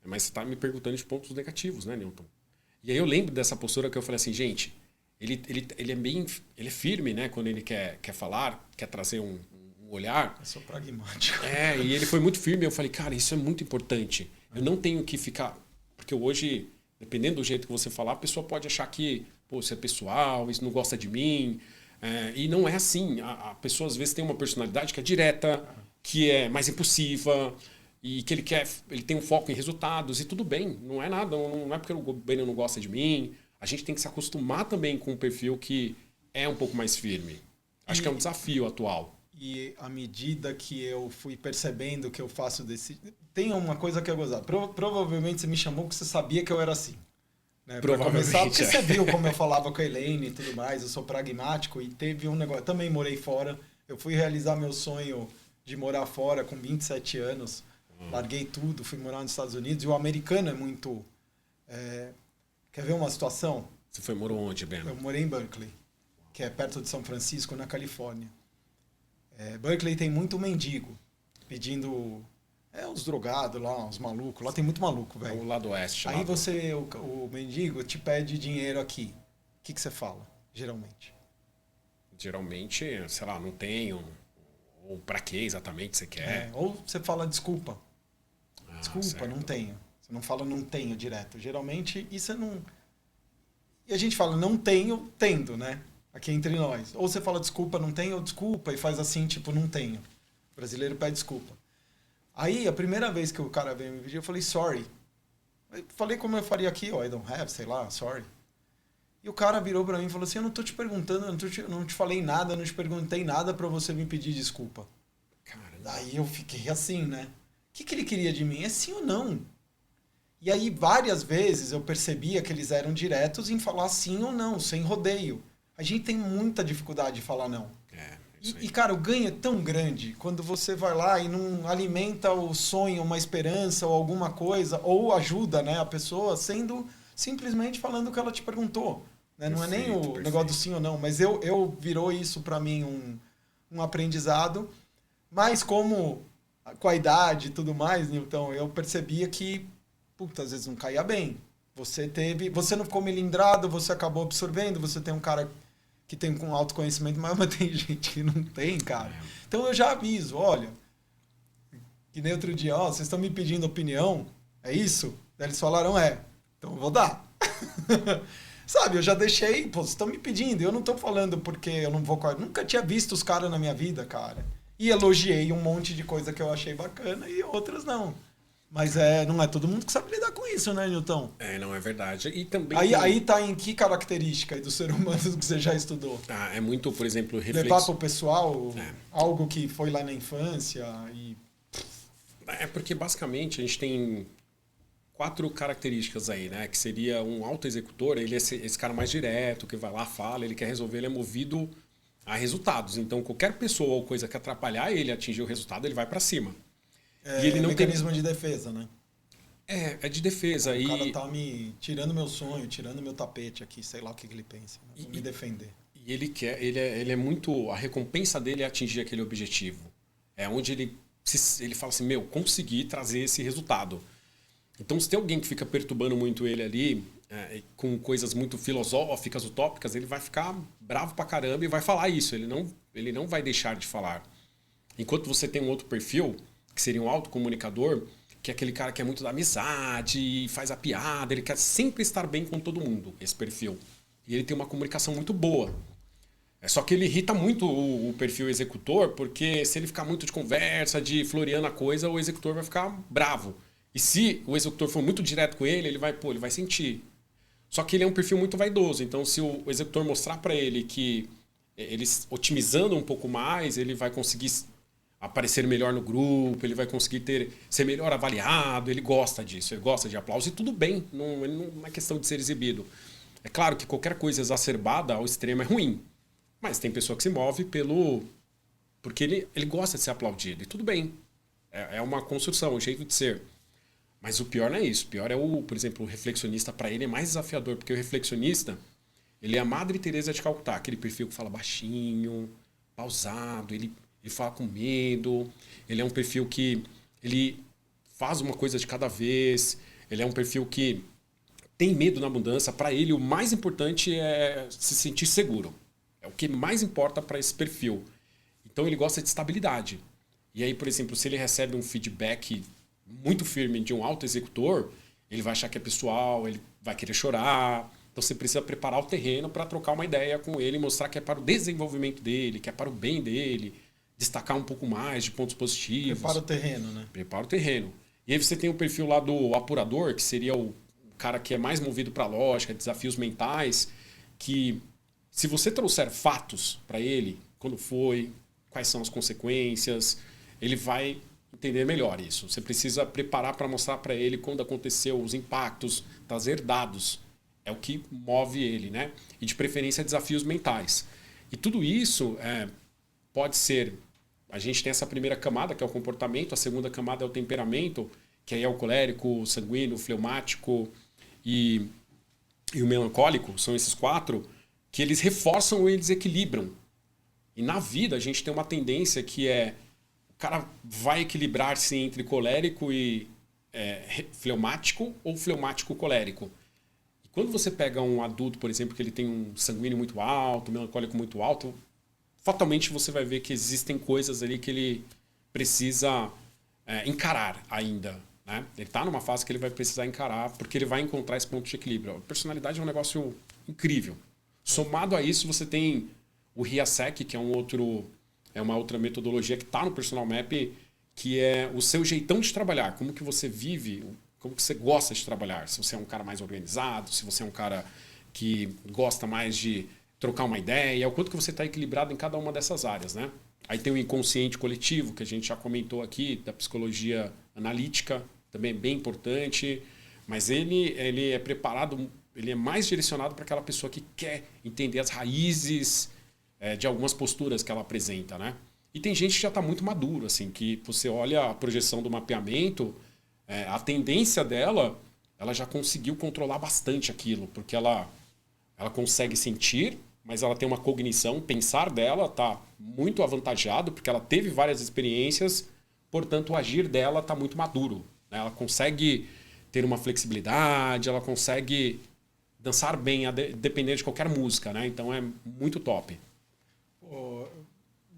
mas você está me perguntando de pontos negativos, né, Newton? E aí eu lembro dessa postura que eu falei assim, gente, ele é firme, né, quando ele quer falar, quer trazer um olhar. Eu sou pragmático. E ele foi muito firme. Eu falei, cara, isso é muito importante. Eu não tenho que ficar... Porque hoje, dependendo do jeito que você falar, a pessoa pode achar que, pô, isso é pessoal, isso não gosta de mim. E não é assim. A pessoa, às vezes, tem uma personalidade que é direta, que é mais impulsiva, e que ele tem um foco em resultados, e tudo bem. Não é nada. Não é porque o governo não gosta de mim. A gente tem que se acostumar também com um perfil que é um pouco mais firme. Acho que é um desafio atual. E à medida que eu fui percebendo que eu faço desse... Tem uma coisa que eu gozar. Provavelmente você me chamou porque você sabia que eu era assim. Né? Provavelmente. Pra começar, porque você viu como eu falava com a Elaine e tudo mais. Eu sou pragmático e teve um negócio... Eu também morei fora. Eu fui realizar meu sonho de morar fora com 27 anos. Larguei tudo, fui morar nos Estados Unidos. E o americano é muito... Quer ver uma situação? Você morou onde, Beno? Eu morei em Berkeley, que é perto de São Francisco, na Califórnia. Berkeley tem muito mendigo pedindo os drogados lá, os malucos. Lá tem muito maluco, velho. É o lado oeste. Aí o mendigo te pede dinheiro aqui. O que você fala, geralmente? Geralmente, sei lá, não tenho. Ou pra que exatamente você quer? Ou você fala desculpa. Desculpa, certo. não tenho. Você não fala não tenho direto. Geralmente, isso não... E a gente fala não tenho, tendo, né? Aqui entre nós. Ou você fala desculpa, não tenho, ou desculpa, e faz assim, tipo, não tenho. O brasileiro pede desculpa. Aí, a primeira vez que o cara veio me pedir, eu falei, sorry. Eu falei como eu faria aqui, I don't have, sei lá, sorry. E o cara virou pra mim e falou assim, eu não tô te perguntando, não te falei nada, não te perguntei nada pra você me pedir desculpa. Cara, Daí eu fiquei assim, né? O que ele queria de mim? É sim ou não? E aí, várias vezes, eu percebia que eles eram diretos em falar sim ou não, sem rodeio. A gente tem muita dificuldade de falar não. E, cara, o ganho é tão grande quando você vai lá e não alimenta o sonho, uma esperança ou alguma coisa, ou ajuda, né, a pessoa sendo simplesmente falando o que ela te perguntou. Né? Não é nem o negócio do sim ou não, mas virou isso para mim um aprendizado. Mas como com a idade e tudo mais, Newton, eu percebia que, puta, às vezes não caía bem. Você não ficou melindrado, você acabou absorvendo, você tem um cara que tem um autoconhecimento maior, mas tem gente que não tem, cara. Então eu já aviso, olha, que nem outro dia, vocês estão me pedindo opinião, é isso? Daí eles falaram, então eu vou dar. Sabe, eu já deixei, vocês estão me pedindo, eu não estou falando porque eu não vou... Nunca tinha visto os caras na minha vida, cara. E elogiei um monte de coisa que eu achei bacana e outras não. Mas não é todo mundo que sabe lidar com isso, né, Newton? Não é verdade. E também aí tá em que característica do ser humano que você já estudou? É muito, por exemplo, levar pro pessoal algo que foi lá na infância e... porque basicamente a gente tem 4 características aí, né? Que seria um autoexecutor, ele é esse cara mais direto, que vai lá, fala, ele quer resolver, ele é movido a resultados. Então qualquer pessoa ou coisa que atrapalhar ele atingir o resultado, ele vai para cima. E ele não mecanismo de defesa, né? É de defesa. O cara tá me tirando meu sonho, tirando meu tapete aqui, sei lá o que ele pensa. Né? Vou me defender. E ele é muito... A recompensa dele é atingir aquele objetivo. É onde ele fala assim, consegui trazer esse resultado. Então, se tem alguém que fica perturbando muito ele ali, com coisas muito filosóficas, utópicas, ele vai ficar bravo pra caramba e vai falar isso. Ele não vai deixar de falar. Enquanto você tem um outro perfil, que seria um autocomunicador, que é aquele cara que é muito da amizade, faz a piada, ele quer sempre estar bem com todo mundo, esse perfil. E ele tem uma comunicação muito boa. Só que ele irrita muito o perfil executor, porque se ele ficar muito de conversa, de floreando a coisa, o executor vai ficar bravo. E se o executor for muito direto com ele, ele vai sentir. Só que ele é um perfil muito vaidoso. Então, se o executor mostrar para ele que ele otimizando um pouco mais, ele vai conseguir aparecer melhor no grupo, ele vai conseguir ser melhor avaliado, ele gosta disso, ele gosta de aplauso. E tudo bem, não é questão de ser exibido. É claro que qualquer coisa exacerbada ao extremo é ruim. Mas tem pessoa que se move porque ele gosta de ser aplaudido. E tudo bem. É uma construção, um jeito de ser. Mas o pior não é isso. O pior é, por exemplo, o reflexionista, para ele é mais desafiador. Porque o reflexionista, ele é a Madre Teresa de Calcutá. Aquele perfil que fala baixinho, pausado, ele fala com medo. Ele é um perfil que ele faz uma coisa de cada vez. Ele é um perfil que tem medo na mudança. Para ele, o mais importante é se sentir seguro. É o que mais importa para esse perfil. Então ele gosta de estabilidade. E aí, por exemplo, se ele recebe um feedback muito firme de um alto executor, ele vai achar que é pessoal, ele vai querer chorar. Então você precisa preparar o terreno para trocar uma ideia com ele, mostrar que é para o desenvolvimento dele, que é para o bem dele, destacar um pouco mais de pontos positivos. Prepara o terreno, né? Prepara o terreno. E aí você tem o perfil lá do apurador, que seria o cara que é mais movido para a lógica, desafios mentais, que se você trouxer fatos para ele, quando foi, quais são as consequências, ele vai entender melhor isso. Você precisa preparar para mostrar para ele quando aconteceu, os impactos, trazer dados. É o que move ele, né? E de preferência desafios mentais. E tudo isso pode ser... A gente tem essa primeira camada, que é o comportamento, a segunda camada é o temperamento, que aí é o colérico, o sanguíneo, o fleumático e o melancólico, são esses 4, que eles reforçam ou eles equilibram. E na vida a gente tem uma tendência que o cara vai equilibrar-se entre colérico e fleumático ou fleumático colérico. E quando você pega um adulto, por exemplo, que ele tem um sanguíneo muito alto, um melancólico muito alto, fatalmente você vai ver que existem coisas ali que ele precisa encarar ainda. Né? Ele está numa fase que ele vai precisar encarar, porque ele vai encontrar esse ponto de equilíbrio. A personalidade é um negócio incrível. Somado a isso, você tem o RIASEC, que é uma outra metodologia que está no Personal Map, que é o seu jeitão de trabalhar, como que você vive, como que você gosta de trabalhar. Se você é um cara mais organizado, se você é um cara que gosta mais de trocar uma ideia, o quanto que você está equilibrado em cada uma dessas áreas. Né? Aí tem o inconsciente coletivo, que a gente já comentou aqui, da psicologia analítica, também é bem importante, mas ele é preparado... Ele é mais direcionado para aquela pessoa que quer entender as raízes de algumas posturas que ela apresenta, né? E tem gente que já está muito maduro, assim, que você olha a projeção do mapeamento, a tendência dela, ela já conseguiu controlar bastante aquilo, porque ela consegue sentir, mas ela tem uma cognição, pensar dela está muito avantajado, porque ela teve várias experiências, portanto o agir dela está muito maduro. Né? Ela consegue ter uma flexibilidade, ela consegue... dançar bem, dependendo de qualquer música, né? Então é muito top.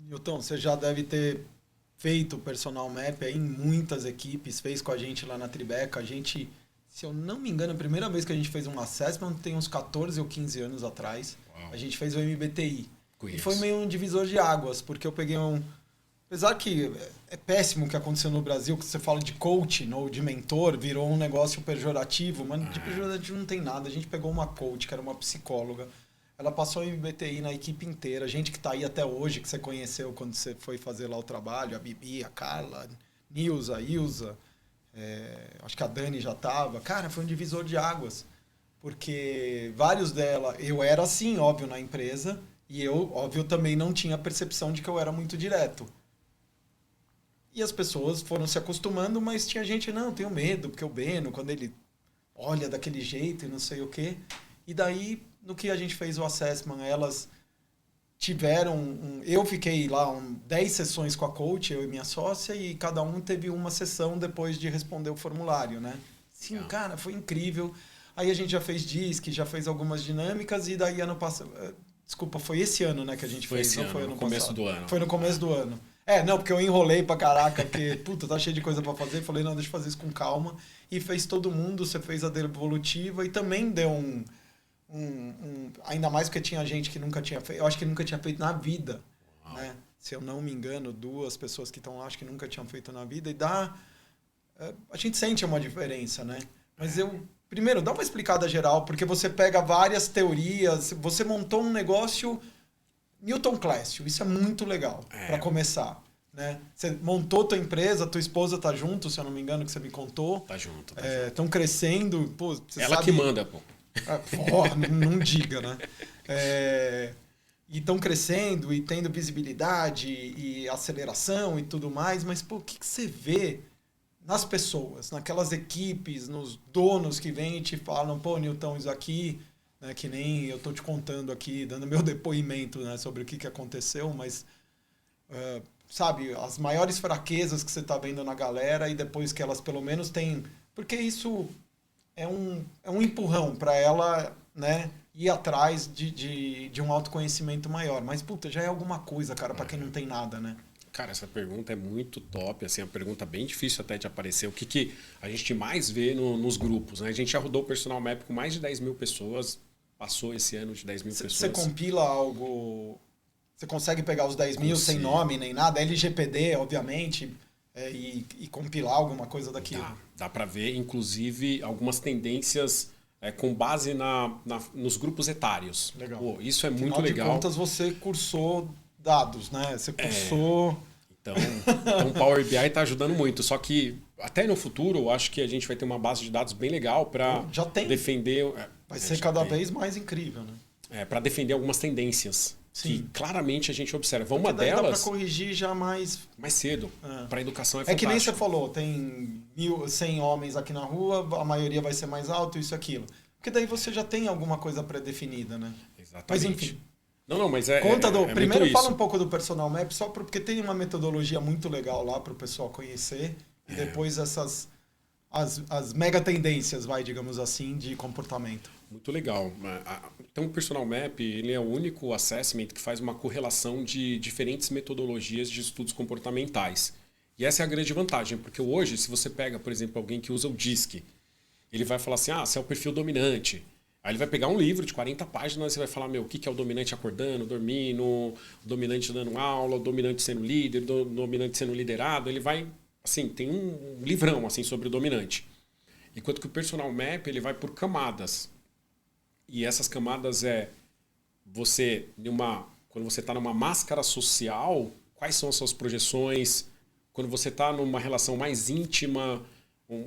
Nilton, você já deve ter feito o Personal Map aí em muitas equipes, fez com a gente lá na Tribeca. A gente, se eu não me engano, a primeira vez que a gente fez um assessment tem uns 14 ou 15 anos atrás. Uau. A gente fez o MBTI. Conheço. E foi meio um divisor de águas, porque eu peguei apesar que é péssimo o que aconteceu no Brasil, que você fala de coaching ou de mentor, virou um negócio pejorativo, mas de pejorativo não tem nada. A gente pegou uma coach, que era uma psicóloga, ela passou o MBTI na equipe inteira, gente que está aí até hoje, que você conheceu quando você foi fazer lá o trabalho, a Bibi, a Carla, Nilza, Ilza, acho que a Dani já estava. Cara, foi um divisor de águas, porque vários dela, eu era assim, óbvio, na empresa, e eu, óbvio, também não tinha a percepção de que eu era muito direto. E as pessoas foram se acostumando, mas tinha gente, não, tenho medo, porque o Beno, quando ele olha daquele jeito e não sei o quê. E daí, no que a gente fez o assessment, elas tiveram... eu fiquei lá 10 sessões com a coach, eu e minha sócia, e cada um teve uma sessão depois de responder o formulário, né? Sim, cara, foi incrível. Aí a gente já fez DISC, já fez algumas dinâmicas, e daí ano passado... Desculpa, foi esse ano, né, que a gente fez, não foi ano passado. Foi no começo do ano. Não, porque eu enrolei pra caraca, porque, puta, tá cheio de coisa pra fazer. Falei, não, deixa eu fazer isso com calma. E fez todo mundo, você fez a devolutiva e também deu ainda mais porque tinha gente que nunca tinha feito, eu acho que nunca tinha feito na vida, né? Se eu não me engano, 2 pessoas que estão lá, acho que nunca tinham feito na vida e a gente sente uma diferença, né? Mas primeiro, dá uma explicada geral, porque você pega várias teorias, você montou um negócio Newton Clássico, isso é muito legal para começar, né? Você montou tua empresa, tua esposa tá junto, se eu não me engano, que você me contou. Tá junto. Estão crescendo, pô, você ela sabe... que manda, pô. Não diga, né? E estão crescendo e tendo visibilidade e aceleração e tudo mais, mas pô, o que você vê nas pessoas, naquelas equipes, nos donos que vêm e te falam, pô, Newton, isso aqui, né, que nem eu tô te contando aqui, dando meu depoimento, né, sobre o que aconteceu, mas sabe, as maiores fraquezas que você tá vendo na galera e depois que elas pelo menos têm... Porque isso é um empurrão para ela, né, ir atrás de um autoconhecimento maior. Mas, puta, já é alguma coisa, cara, para quem não tem nada, né? Cara, essa pergunta é muito top, assim, é uma pergunta bem difícil até de aparecer. O que a gente mais vê nos grupos, né? A gente já rodou o Personal Map com mais de 10 mil pessoas, passou esse ano de 10 mil pessoas. Você compila algo... Você consegue pegar os 10 mil sem nome nem nada? LGPD, obviamente, e compilar alguma coisa daquilo. Dá para ver, inclusive, algumas tendências com base nos grupos etários. Legal. Pô, isso é Afinal muito legal. De contas, você cursou dados, né? Você cursou... Então o Power BI está ajudando muito. Só que até no futuro, eu acho que a gente vai ter uma base de dados bem legal para defender... Vai ser cada vez mais incrível, né? Para defender algumas tendências. Sim. Que claramente a gente observa. Uma daí delas... dá para corrigir já mais cedo. Para a educação é fantástico. É que nem você falou, tem 1.100 homens aqui na rua, a maioria vai ser mais alto, isso e aquilo. Porque daí você já tem alguma coisa pré-definida, né? Exatamente. Mas enfim. Não, mas primeiro fala um pouco do Personal Map, só porque tem uma metodologia muito legal lá para o pessoal conhecer. E depois as mega tendências, digamos assim, de comportamento. Muito legal. Então o Personal Map ele é o único assessment que faz uma correlação de diferentes metodologias de estudos comportamentais. E essa é a grande vantagem, porque hoje, se você pega, por exemplo, alguém que usa o DISC, ele vai falar assim, você é o perfil dominante. Aí ele vai pegar um livro de 40 páginas e vai falar, o que é o dominante acordando, dormindo, o dominante dando aula, o dominante sendo líder, o dominante sendo liderado. Ele vai, assim, tem um livrão assim, sobre o dominante. Enquanto que o Personal Map ele vai por camadas. E essas camadas você, quando você está numa máscara social, quais são as suas projeções? Quando você está numa relação mais íntima,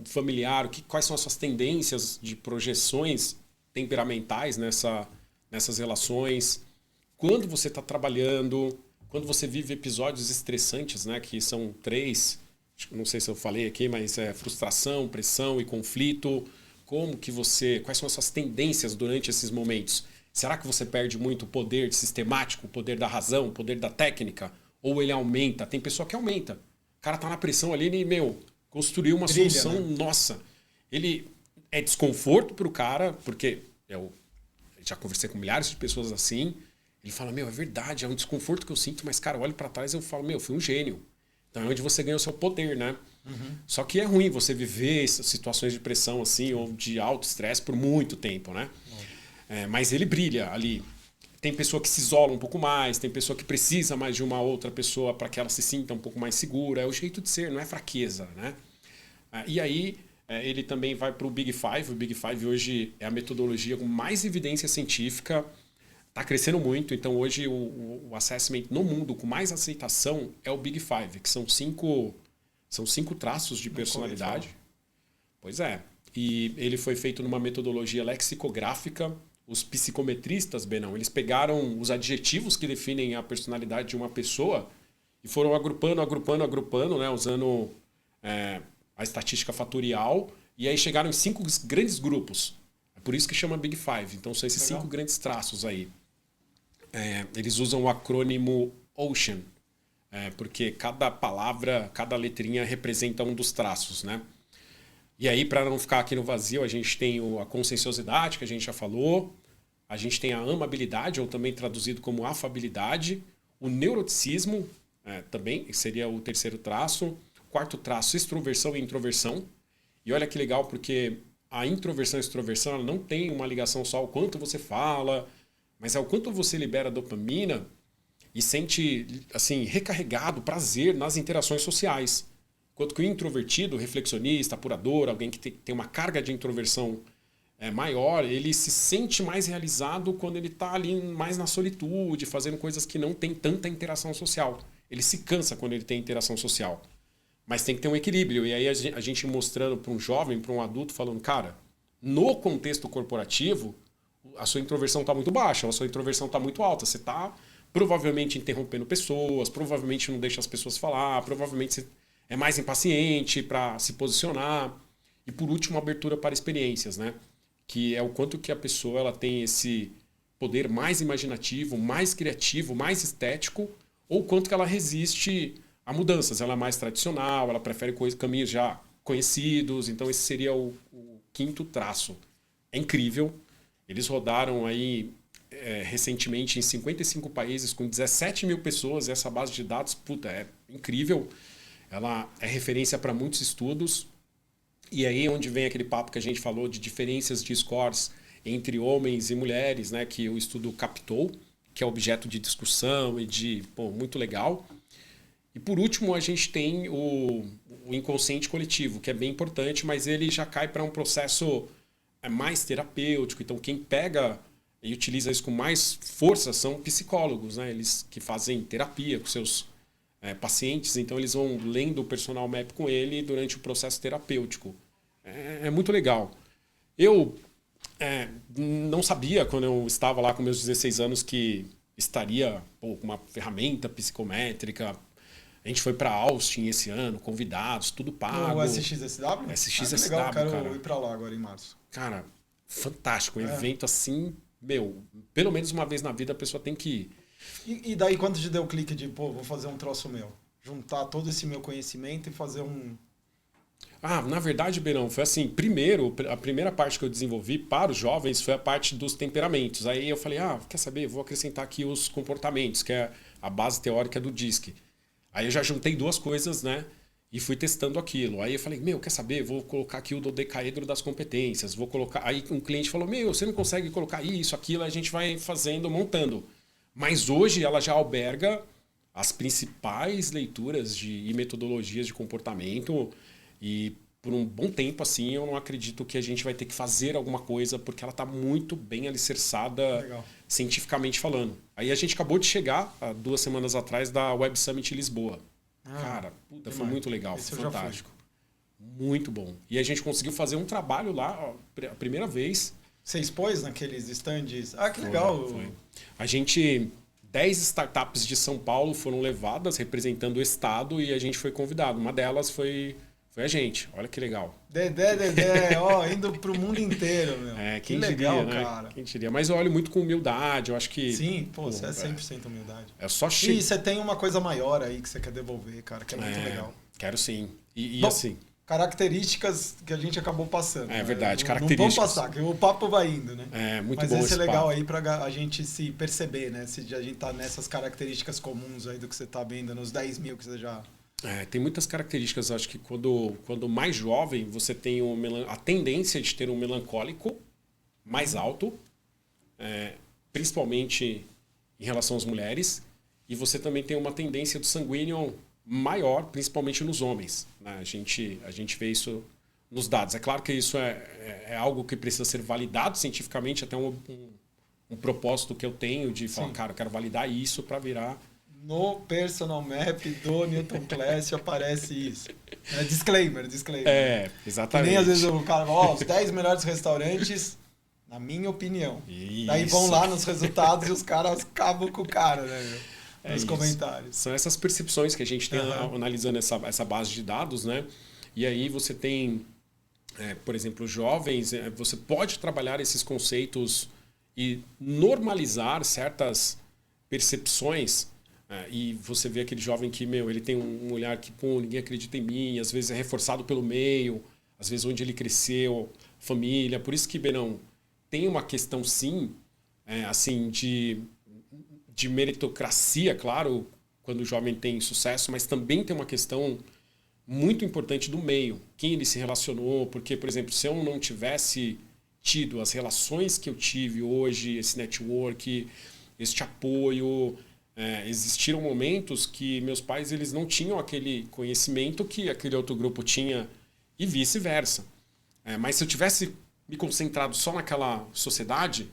familiar, quais são as suas tendências de projeções temperamentais nessas relações? Quando você está trabalhando, quando você vive episódios estressantes, né, que são 3, não sei se eu falei aqui, mas frustração, pressão e conflito. Quais são as suas tendências durante esses momentos? Será que você perde muito o poder sistemático, o poder da razão, o poder da técnica? Ou ele aumenta? Tem pessoa que aumenta. O cara tá na pressão ali e, construiu uma solução, né? Nossa. Ele é desconforto pro cara, porque eu já conversei com milhares de pessoas assim. Ele fala, é verdade, é um desconforto que eu sinto, mas, cara, eu olho para trás e eu falo, eu fui um gênio. Então é onde você ganha o seu poder, né? Uhum. Só que é ruim você viver situações de pressão assim ou de alto estresse por muito tempo, né? Mas ele brilha ali. Tem pessoa que se isola um pouco mais, tem pessoa que precisa mais de uma outra pessoa para que ela se sinta um pouco mais segura. É o jeito de ser, não é fraqueza, né? E aí ele também vai para o Big Five. O Big Five hoje é a metodologia com mais evidência científica. Está crescendo muito, então hoje o assessment no mundo com mais aceitação é o Big Five, que são 5 traços de personalidade. Pois é. E ele foi feito numa metodologia lexicográfica. Os psicometristas, Benão, eles pegaram os adjetivos que definem a personalidade de uma pessoa e foram agrupando, né, usando a estatística fatorial, e aí chegaram em 5 grandes grupos. É por isso que chama Big Five. Então são esses 5 grandes traços aí. Eles usam o acrônimo OCEAN, porque cada palavra, cada letrinha representa um dos traços, né? E aí, para não ficar aqui no vazio, a gente tem a conscienciosidade, que a gente já falou, a gente tem a amabilidade, ou também traduzido como afabilidade, o neuroticismo, também seria o terceiro traço. Quarto traço, extroversão e introversão. E olha que legal, porque a introversão e extroversão ela não tem uma ligação só ao quanto você fala, mas é o quanto você libera dopamina e sente assim recarregado, prazer nas interações sociais. Enquanto que o introvertido, reflexionista, apurador, alguém que tem uma carga de introversão maior, ele se sente mais realizado quando ele está ali mais na solitude, fazendo coisas que não tem tanta interação social. Ele se cansa quando ele tem interação social. Mas tem que ter um equilíbrio. E aí a gente mostrando para um jovem, para um adulto, falando, cara, no contexto corporativo, a sua introversão está muito baixa, a sua introversão está muito alta. Você está provavelmente interrompendo pessoas, provavelmente não deixa as pessoas falar, provavelmente você é mais impaciente para se posicionar. E por último, abertura para experiências, né? Que é o quanto que a pessoa ela tem esse poder mais imaginativo, mais criativo, mais estético, ou quanto que ela resiste a mudanças. Ela é mais tradicional, ela prefere caminhos já conhecidos. Então esse seria o quinto traço. É incrível. Eles rodaram aí recentemente em 55 países com 17 mil pessoas. Essa base de dados, puta, é incrível. Ela é referência para muitos estudos. E aí onde vem aquele papo que a gente falou de diferenças de scores entre homens e mulheres, né, que o estudo captou, que é objeto de discussão e de, muito legal. E por último, a gente tem o inconsciente coletivo, que é bem importante, mas ele já cai para um processo mais terapêutico. Então quem pega e utiliza isso com mais força são psicólogos, né? Eles que fazem terapia com seus pacientes, então eles vão lendo o personal map com ele durante o processo terapêutico. É muito legal. Eu não sabia, quando eu estava lá com meus 16 anos, que estaria com uma ferramenta psicométrica. A gente foi para Austin esse ano, convidados, tudo pago. O SXSW? SXSW, legal, quero cara. ir para lá agora em março. Cara, fantástico. Um evento assim, pelo menos uma vez na vida a pessoa tem que ir. E daí quando te deu o clique de, vou fazer um troço meu? Juntar todo esse meu conhecimento e fazer um... Na verdade, Berão, foi assim, primeiro, a primeira parte que eu desenvolvi para os jovens foi a parte dos temperamentos. Aí eu falei, quer saber, vou acrescentar aqui os comportamentos, que é a base teórica do DISC. Aí eu já juntei duas coisas, né? E fui testando aquilo. Aí eu falei, quer saber, vou colocar aqui o dodecaedro das competências, vou colocar... Aí um cliente falou, você não consegue colocar isso, aquilo, a gente vai fazendo, montando. Mas hoje ela já alberga as principais leituras e metodologias de comportamento e por um bom tempo assim eu não acredito que a gente vai ter que fazer alguma coisa porque ela está muito bem alicerçada. Legal. Cientificamente falando. Aí a gente acabou de chegar, há 2 semanas atrás, da Web Summit Lisboa. Cara, foi muito legal, foi fantástico. Muito bom. E a gente conseguiu fazer um trabalho lá, a primeira vez. Você expôs naqueles stands? Que legal. Foi. A gente, 10 startups de São Paulo foram levadas representando o estado e a gente foi convidado. Uma delas foi a gente. Olha que legal. Dedé, indo pro mundo inteiro, meu. Quem que diria, legal, né? cara. Quem diria. Mas eu olho muito com humildade, eu acho que... Sim, você é 100% humildade. É só E você tem uma coisa maior aí que você quer devolver, cara, que é muito legal. Quero sim. Bom, assim... Características que a gente acabou passando. É verdade, né? características. Não vamos passar, que o papo vai indo, né? Muito Mas bom esse é legal papo. aí pra a gente se perceber, né? Se a gente tá nessas características comuns aí do que você tá vendo, nos 10 mil que você já... Tem muitas características. Acho que quando mais jovem, você tem a tendência de ter um melancólico mais alto, principalmente em relação às mulheres, e você também tem uma tendência do sanguíneo maior, principalmente nos homens. Né? A gente vê isso nos dados. É claro que isso é algo que precisa ser validado cientificamente, até um propósito que eu tenho de falar, cara, eu quero validar isso para virar... No personal map do Newton Class aparece isso. Disclaimer. Exatamente. Que nem às vezes o cara fala, os 10 melhores restaurantes, na minha opinião. Isso. Daí vão lá nos resultados e os caras acabam com o cara, né? Nos comentários. São essas percepções que a gente tem analisando essa base de dados, né? E aí você tem, por exemplo, jovens, você pode trabalhar esses conceitos e normalizar certas percepções. E você vê aquele jovem que, ele tem um olhar que, ninguém acredita em mim, às vezes é reforçado pelo meio, às vezes onde ele cresceu, família. Por isso que, Berão, tem uma questão, sim, assim, de meritocracia, claro, quando o jovem tem sucesso, mas também tem uma questão muito importante do meio, quem ele se relacionou, porque, por exemplo, se eu não tivesse tido as relações que eu tive hoje, esse network, este apoio, existiram momentos que meus pais eles não tinham aquele conhecimento que aquele outro grupo tinha e vice-versa. Mas se eu tivesse me concentrado só naquela sociedade,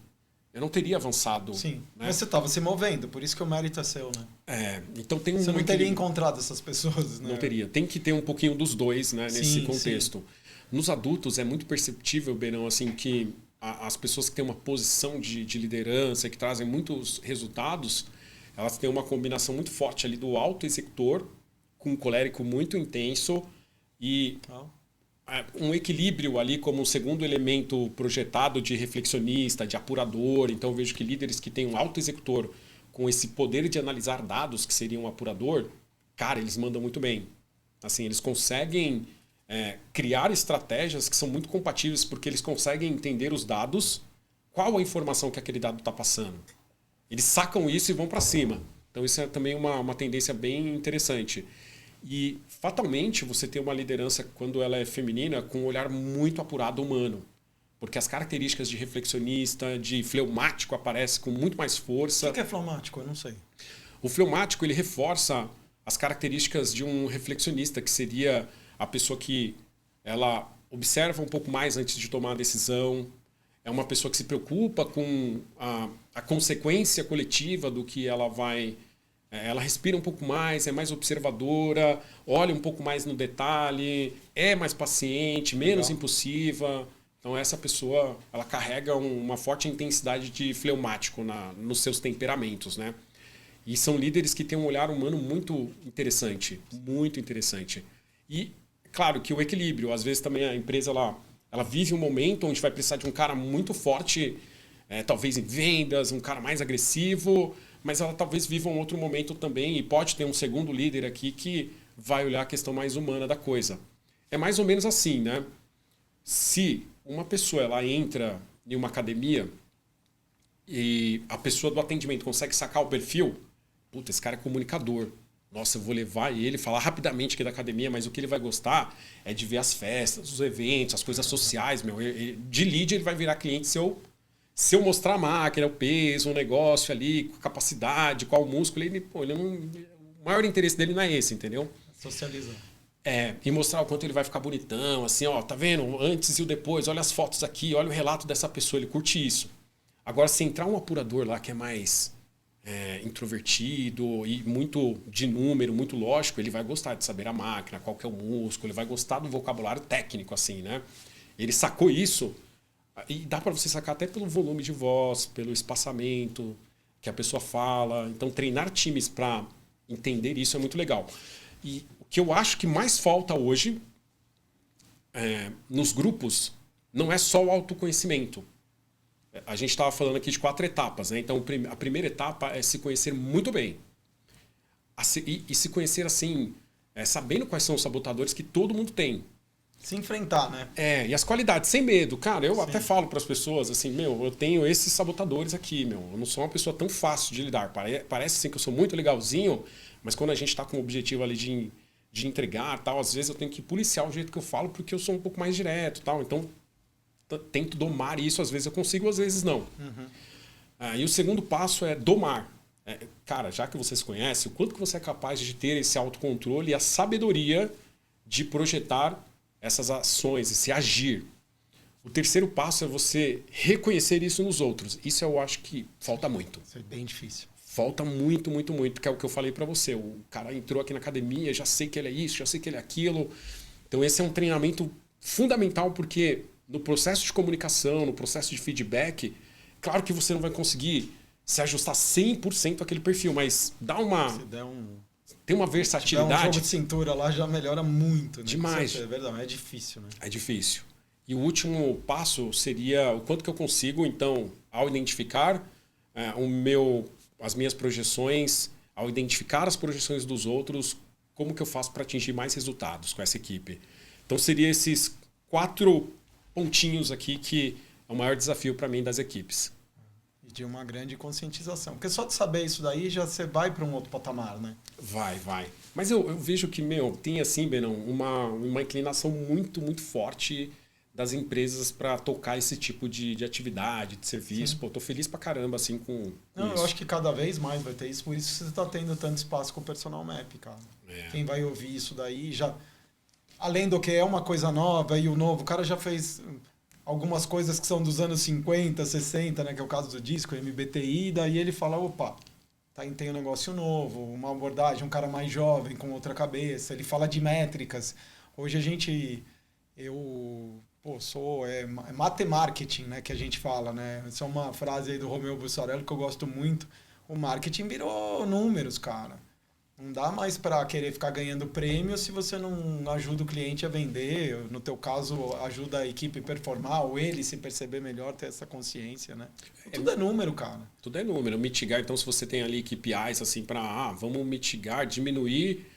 eu não teria avançado. Sim, né? mas você estava se movendo, por isso que o mérito é seu, né? Então tem você não teria encontrado essas pessoas, né? Não teria. Tem que ter um pouquinho dos dois, né, nesse Sim, contexto. sim. Nos adultos é muito perceptível, Beirão, assim, que as pessoas que têm uma posição de liderança, que trazem muitos resultados, elas têm uma combinação muito forte ali do alto executor com um colérico muito intenso e um equilíbrio ali como um segundo elemento projetado de reflexionista, de apurador. Então eu vejo que líderes que têm um alto executor com esse poder de analisar dados, que seria um apurador, cara, eles mandam muito bem. Assim, eles conseguem criar estratégias que são muito compatíveis porque eles conseguem entender os dados, qual a informação que aquele dado está passando. Eles sacam isso e vão para cima. Então isso é também uma tendência bem interessante. E, fatalmente, você tem uma liderança, quando ela é feminina, com um olhar muito apurado humano. Porque as características de reflexionista, de fleumático aparecem com muito mais força. O que é fleumático? Eu não sei. O fleumático ele reforça as características de um reflexionista, que seria a pessoa que ela observa um pouco mais antes de tomar a decisão. É uma pessoa que se preocupa com a consequência coletiva do que ela vai... Ela respira um pouco mais, é mais observadora, olha um pouco mais no detalhe, é mais paciente, menos impulsiva. Então essa pessoa ela carrega uma forte intensidade de fleumático nos seus temperamentos, né? E são líderes que têm um olhar humano muito interessante, muito interessante. E claro que o equilíbrio, às vezes também a empresa ela vive um momento onde vai precisar de um cara muito forte, talvez em vendas, um cara mais agressivo, mas ela talvez viva um outro momento também e pode ter um segundo líder aqui que vai olhar a questão mais humana da coisa. É mais ou menos assim, né? Se uma pessoa ela entra em uma academia e a pessoa do atendimento consegue sacar o perfil, puta, esse cara é comunicador. Nossa, eu vou levar ele, falar rapidamente aqui da academia, mas o que ele vai gostar é de ver as festas, os eventos, as coisas sociais. De lead ele vai virar cliente se eu mostrar a máquina, o peso, o negócio ali, capacidade, qual músculo, o maior interesse dele não é esse, entendeu? Socializar. E mostrar o quanto ele vai ficar bonitão, assim, ó, tá vendo? Antes e o depois, olha as fotos aqui, olha o relato dessa pessoa, ele curte isso. Agora, se entrar um apurador lá que é mais introvertido e muito de número, muito lógico, ele vai gostar de saber a máquina, qual que é o músculo, ele vai gostar do vocabulário técnico, assim, né? Ele sacou isso. E dá para você sacar até pelo volume de voz, pelo espaçamento que a pessoa fala. Então, treinar times para entender isso é muito legal. E o que eu acho que mais falta hoje nos grupos não é só o autoconhecimento. A gente estava falando aqui de 4 etapas, né? Então, a primeira etapa é se conhecer muito bem. E se conhecer assim, sabendo quais são os sabotadores que todo mundo tem. Se enfrentar, né? E as qualidades, sem medo. Cara, eu Sim. até falo para as pessoas assim, eu tenho esses sabotadores aqui, eu não sou uma pessoa tão fácil de lidar. Parece assim que eu sou muito legalzinho, mas quando a gente está com o objetivo ali de entregar, tal, às vezes eu tenho que policiar o jeito que eu falo porque eu sou um pouco mais direto, tal. Então, tento domar isso, às vezes eu consigo, às vezes não. E o segundo passo é domar. Cara, já que você se conhece, o quanto que você é capaz de ter esse autocontrole e a sabedoria de projetar essas ações e se agir. O terceiro passo é você reconhecer isso nos outros. Isso eu acho que falta muito. Isso é bem difícil. Falta muito, muito, muito, que é o que eu falei para você. O cara entrou aqui na academia, já sei que ele é isso, já sei que ele é aquilo. Então esse é um treinamento fundamental porque no processo de comunicação, no processo de feedback, claro que você não vai conseguir se ajustar 100% àquele perfil, mas dá uma... Se der tem uma versatilidade. Se der um jogo de cintura lá já melhora muito, né? Demais. É verdade, é difícil, né? É difícil. E o último passo seria o quanto que eu consigo, então, ao identificar as minhas projeções, ao identificar as projeções dos outros, como que eu faço para atingir mais resultados com essa equipe. Então, seria esses 4 pontinhos aqui que é o maior desafio para mim das equipes. E de uma grande conscientização. Porque só de saber isso daí, já você vai para um outro patamar, né? Vai. Mas eu vejo que, tem assim, Benão, uma inclinação muito, muito forte das empresas para tocar esse tipo de atividade, de serviço. Sim. Pô, tô feliz pra caramba, assim, com Não, isso. eu acho que cada vez mais vai ter isso, por isso que você está tendo tanto espaço com o Personal Map, cara. Quem vai ouvir isso daí já... Além do que é uma coisa nova e o novo, o cara já fez algumas coisas que são dos anos 50, 60, né, que é o caso do disco, MBTI, daí ele fala, opa, tem um negócio novo, uma abordagem, um cara mais jovem, com outra cabeça, ele fala de métricas. Hoje é matemarketing, né, que a gente fala, né? Essa é uma frase aí do Romeu Bussarello que eu gosto muito. O marketing virou números, cara. Não dá mais para querer ficar ganhando prêmio se você não ajuda o cliente a vender. No teu caso, ajuda a equipe a performar ou ele se perceber melhor, ter essa consciência, né? Tudo é número, cara. Tudo é número. Mitigar, então, se você tem ali KPIs assim para vamos mitigar, diminuir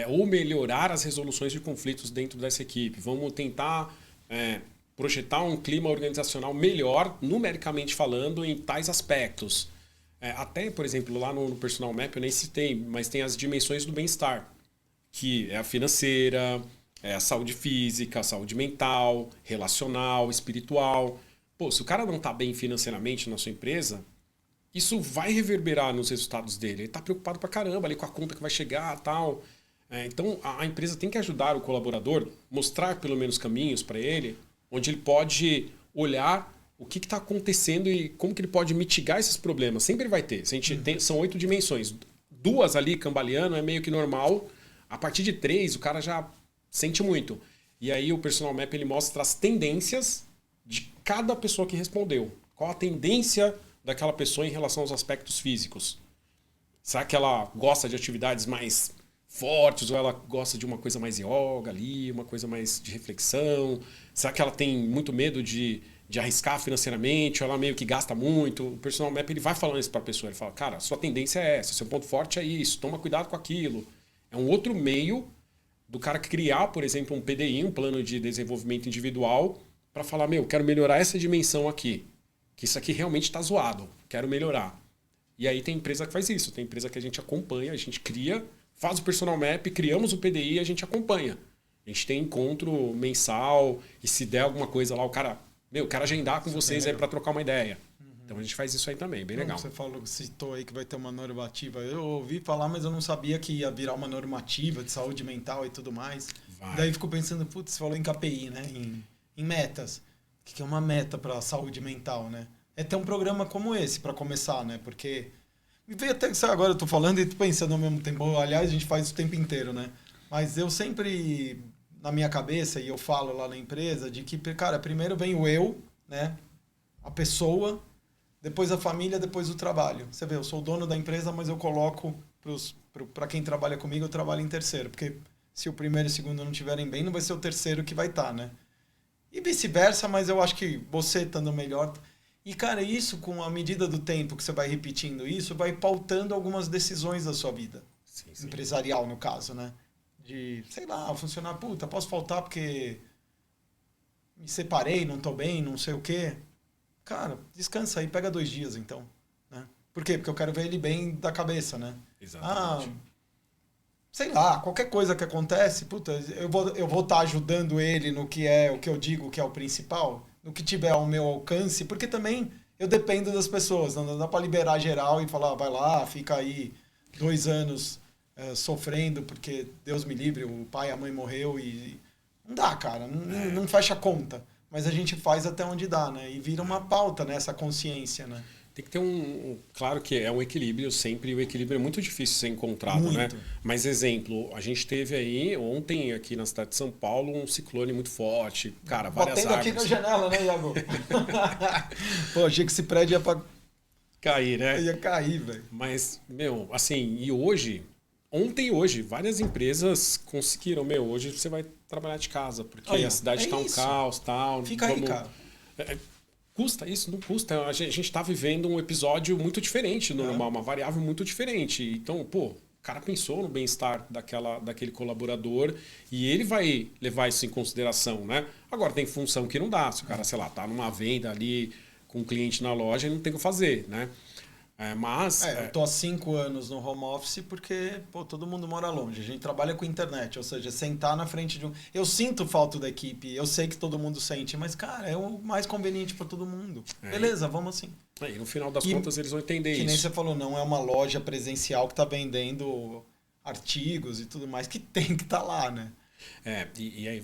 ou melhorar as resoluções de conflitos dentro dessa equipe. Vamos tentar projetar um clima organizacional melhor, numericamente falando, em tais aspectos. Até, por exemplo, lá no Personal Map eu nem citei, mas tem as dimensões do bem-estar, que é a financeira, a saúde física, a saúde mental, relacional, espiritual. Pô, se o cara não está bem financeiramente na sua empresa, isso vai reverberar nos resultados dele. Ele está preocupado pra caramba ali com a conta que vai chegar e tal. Então, a empresa tem que ajudar o colaborador, mostrar pelo menos caminhos para ele, onde ele pode olhar o que está acontecendo e como que ele pode mitigar esses problemas. Sempre vai ter. Se a gente são 8 dimensões. 2 ali, cambaleando, é meio que normal. A partir de 3, o cara já sente muito. E aí o Personal Map ele mostra as tendências de cada pessoa que respondeu. Qual a tendência daquela pessoa em relação aos aspectos físicos? Será que ela gosta de atividades mais fortes ou ela gosta de uma coisa mais yoga ali, uma coisa mais de reflexão? Será que ela tem muito medo de arriscar financeiramente, ou ela meio que gasta muito? O Personal Map ele vai falando isso para a pessoa, ele fala, cara, sua tendência é essa, seu ponto forte é isso, toma cuidado com aquilo. É um outro meio do cara criar, por exemplo, um PDI, um plano de desenvolvimento individual, para falar, quero melhorar essa dimensão aqui, que isso aqui realmente está zoado, quero melhorar. E aí tem empresa que faz isso, tem empresa que a gente acompanha, a gente cria, faz o Personal Map, criamos o PDI e a gente acompanha. A gente tem encontro mensal e se der alguma coisa lá, o cara quero agendar com vocês aí para trocar uma ideia. Então a gente faz isso aí também, bem legal. Você citou aí que vai ter uma normativa. Eu ouvi falar, mas eu não sabia que ia virar uma normativa de saúde mental e tudo mais. Daí fico pensando, putz, você falou em KPI, né? Em metas. O que é uma meta para saúde mental, né? É ter um programa como esse para começar, né? Porque me veio até que agora eu tô falando e tô pensando ao mesmo tempo. Aliás, a gente faz isso o tempo inteiro, né? Mas eu sempre na minha cabeça, e eu falo lá na empresa, de que, cara, primeiro vem o eu, né? A pessoa, depois a família, depois o trabalho. Você vê, eu sou o dono da empresa, mas eu coloco para quem trabalha comigo, eu trabalho em terceiro. Porque se o primeiro e o segundo não estiverem bem, não vai ser o terceiro que vai estar, né? E vice-versa, mas eu acho que você estando melhor... E, cara, isso, com a medida do tempo que você vai repetindo isso, vai pautando algumas decisões da sua vida. Sim. Empresarial, no caso, né? De, sei lá, funcionar, puta, posso faltar porque me separei, não tô bem, não sei o quê. Cara, descansa aí, pega 2 dias, então. Né? Por quê? Porque eu quero ver ele bem da cabeça, né? Exatamente. Sei lá, qualquer coisa que acontece, puta, eu vou estar ajudando ele no que é o que eu digo que é o principal, no que tiver ao meu alcance, porque também eu dependo das pessoas, não dá pra liberar geral e falar, vai lá, fica aí 2 anos... sofrendo porque Deus me livre, o pai e a mãe morreu e não dá, cara, não fecha a conta, mas a gente faz até onde dá, né? E vira uma pauta, né? Essa consciência, né? Tem que ter claro que é um equilíbrio sempre, e o equilíbrio é muito difícil de ser encontrado, muito. Né? Mas exemplo, a gente teve aí ontem aqui na cidade de São Paulo um ciclone muito forte, cara, várias batendo árvores. Aqui na janela, né, Iago? Pô, achei que esse prédio ia pra cair, né? Ia cair, velho. Mas, assim, e hoje, ontem e hoje, várias empresas conseguiram, hoje você vai trabalhar de casa, porque a cidade tá um caos, tal. Fica aí, cara. Custa isso? Não custa. A gente está vivendo um episódio muito diferente no normal, uma variável muito diferente. Então, o cara pensou no bem-estar daquele colaborador e ele vai levar isso em consideração, né? Agora, tem função que não dá. Se o cara, sei lá, tá numa venda ali com o cliente na loja e não tem o que fazer, né? Eu tô há 5 anos no home office porque, todo mundo mora longe. A gente trabalha com internet, ou seja, sentar na frente de um... Eu sinto falta da equipe, eu sei que todo mundo sente, mas, cara, é o mais conveniente para todo mundo. Beleza, vamos assim. E no final das contas eles vão entender isso. Que nem você falou, não é uma loja presencial que tá vendendo artigos e tudo mais, que tem que estar lá, né? E aí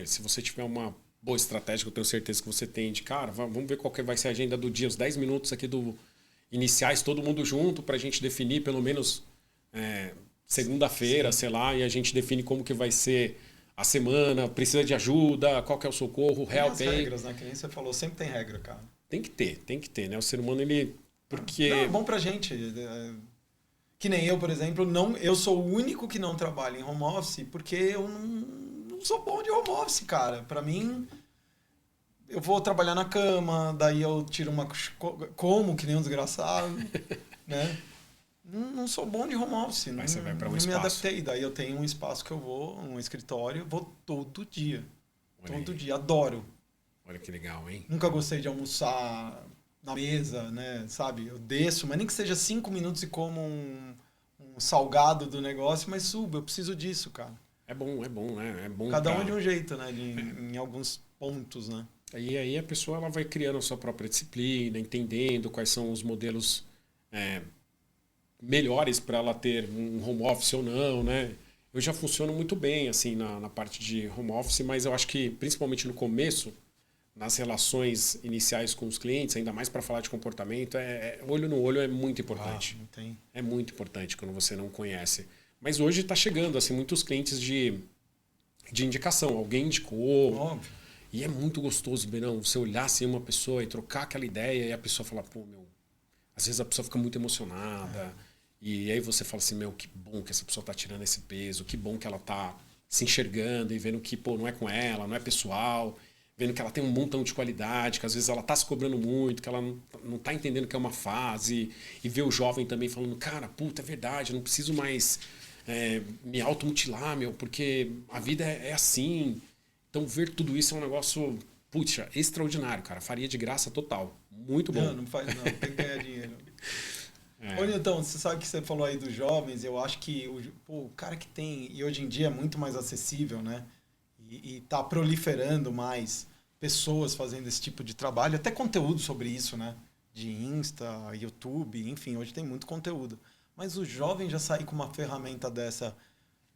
se você tiver uma boa estratégia, que eu tenho certeza que você tem, de cara, vamos ver qual que vai ser a agenda do dia, os 10 minutos aqui iniciais, todo mundo junto, para a gente definir pelo menos segunda-feira, sei lá, e a gente define como que vai ser a semana, precisa de ajuda, qual que é o socorro, real tem. As regras, né? Que nem você falou, sempre tem regra, cara. Tem que ter, né? O ser humano, ele... Porque... Não, é bom pra gente. Que nem eu, por exemplo, eu sou o único que não trabalha em home office porque eu não sou bom de home office, cara. Pra mim... Eu vou trabalhar na cama, daí eu tiro como que nem um desgraçado, né? Não sou bom de home office. Mas você vai para um espaço. Não me adaptei. Daí eu tenho um espaço que eu vou, um escritório, vou todo dia. Todo dia. Adoro. Olha que legal, hein? Nunca gostei de almoçar na mesa, né? Sabe? Eu desço, mas nem que seja 5 minutos e como um salgado do negócio, mas subo. Eu preciso disso, cara. É bom, né? É bom Cada um de um jeito, né? Em alguns pontos, né? E aí a pessoa ela vai criando a sua própria disciplina, entendendo quais são os modelos melhores para ela ter um home office ou não, né? Eu já funciono muito bem assim na parte de home office, mas eu acho que principalmente no começo, nas relações iniciais com os clientes, ainda mais para falar de comportamento, olho no olho é muito importante. É muito importante quando você não conhece. Mas hoje está chegando assim muitos clientes de indicação, alguém indicou. Óbvio. E é muito gostoso, Benão, você olhar assim uma pessoa e trocar aquela ideia e a pessoa falar, às vezes a pessoa fica muito emocionada. E aí você fala assim, que bom que essa pessoa tá tirando esse peso, que bom que ela tá se enxergando e vendo que, não é com ela, não é pessoal, vendo que ela tem um montão de qualidade, que às vezes ela tá se cobrando muito, que ela não tá entendendo que é uma fase, e ver o jovem também falando, cara, é verdade, eu não preciso mais me automutilar, porque a vida é assim. Então, ver tudo isso é um negócio, extraordinário, cara. Faria de graça total. Muito bom. Não faz não. Tem que ganhar dinheiro. Olha, então, você sabe que você falou aí dos jovens. Eu acho que o cara que tem... E hoje em dia é muito mais acessível, né? E tá proliferando mais pessoas fazendo esse tipo de trabalho. Até conteúdo sobre isso, né? De Insta, YouTube, enfim. Hoje tem muito conteúdo. Mas o jovem já sair com uma ferramenta dessa,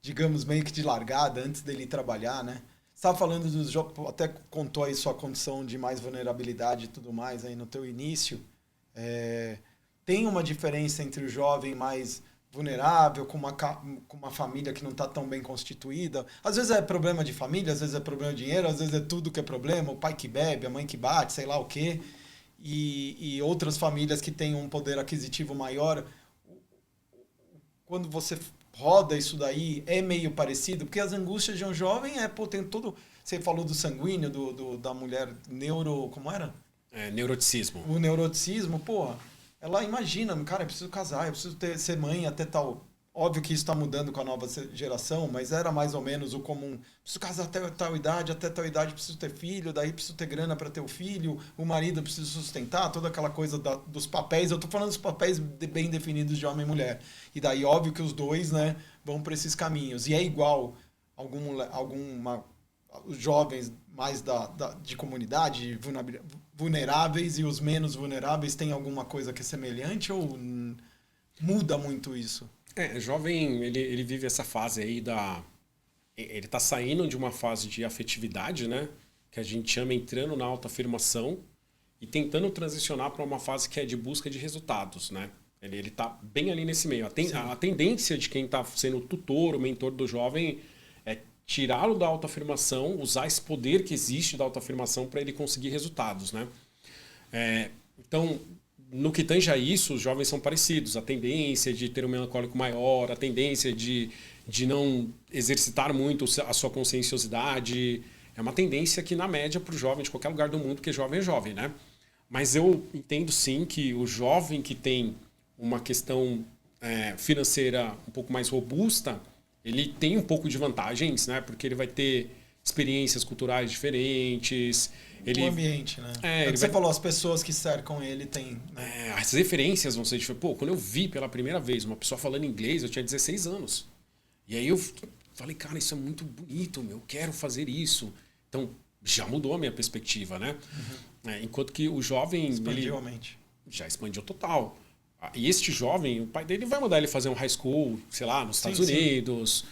digamos, meio que de largada, antes dele trabalhar, né? Você estava falando dos jovens, até contou aí sua condição de mais vulnerabilidade e tudo mais aí no teu início. Tem uma diferença entre o jovem mais vulnerável, com uma família que não está tão bem constituída. Às vezes é problema de família, às vezes é problema de dinheiro, às vezes é tudo que é problema, o pai que bebe, a mãe que bate, sei lá o quê. E outras famílias que têm um poder aquisitivo maior. Quando você roda isso daí, é meio parecido, porque as angústias de um jovem tem todo... Você falou do sanguíneo, da mulher como era? Neuroticismo. O neuroticismo, ela imagina, cara, eu preciso casar, eu preciso ser mãe até tal... Óbvio que isso está mudando com a nova geração, mas era mais ou menos o comum. Preciso casar até tal idade preciso ter filho, daí preciso ter grana para ter o filho, o marido preciso sustentar, toda aquela coisa dos papéis. Eu estou falando dos papéis bem definidos de homem e mulher. E daí, óbvio que os dois, né, vão para esses caminhos. E é igual os jovens mais de comunidade, vulneráveis, e os menos vulneráveis têm alguma coisa que é semelhante ou muda muito isso? Jovem, ele vive essa fase aí ele tá saindo de uma fase de afetividade, né? Que a gente chama entrando na autoafirmação e tentando transicionar para uma fase que é de busca de resultados, né? Ele tá bem ali nesse meio. A tendência de quem tá sendo o tutor, o mentor do jovem é tirá-lo da autoafirmação, usar esse poder que existe da autoafirmação para ele conseguir resultados, né? Então, no que tange a isso, os jovens são parecidos. A tendência de ter um melancólico maior, a tendência de não exercitar muito a sua conscienciosidade. É uma tendência que, na média, para o jovem de qualquer lugar do mundo, porque jovem é jovem, né? Mas eu entendo, sim, que o jovem que tem uma questão financeira um pouco mais robusta, ele tem um pouco de vantagens, né? Porque ele vai ter experiências culturais diferentes. O ambiente, né? É o que você falou, as pessoas que cercam ele têm... Né? As referências vão ser diferentes. Pô, quando eu vi pela primeira vez uma pessoa falando inglês, eu tinha 16 anos. E aí eu falei, cara, isso é muito bonito, meu, eu quero fazer isso. Então, já mudou a minha perspectiva, né? Enquanto que o jovem... Expandiu a mente. Já expandiu total. E este jovem, o pai dele vai mandar ele fazer um high school, sei lá, nos Estados Unidos.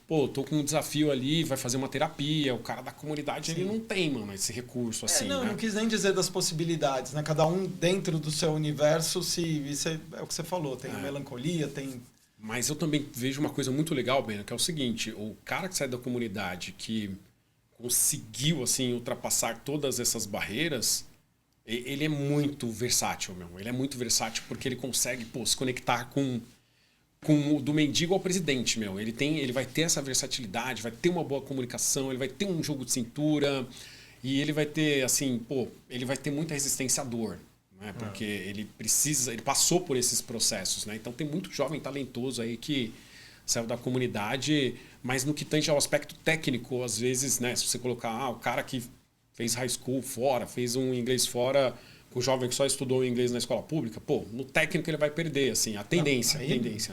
Pô, tô com um desafio ali, vai fazer uma terapia. O cara da comunidade, ele não tem, mano, esse recurso assim. Não, né? Não quis nem dizer das possibilidades, né? Cada um dentro do seu universo, isso é o que você falou, tem melancolia, tem... Mas eu também vejo uma coisa muito legal, Beno, que é o seguinte, o cara que sai da comunidade, que conseguiu, assim, ultrapassar todas essas barreiras... Ele é muito versátil, meu. Ele é muito versátil porque ele consegue, pô, se conectar com do mendigo ao presidente, meu. Ele vai ter essa versatilidade, vai ter uma boa comunicação, ele vai ter um jogo de cintura e ele vai ter, assim, pô, ele vai ter muita resistência à dor, né? Porque ele passou por esses processos, né? Então tem muito jovem talentoso aí que saiu da comunidade, mas no que tange ao aspecto técnico, às vezes, né? Se você colocar, o cara que fez high school fora, fez um inglês fora, o jovem que só estudou inglês na escola pública, pô, no técnico ele vai perder, assim, a tendência,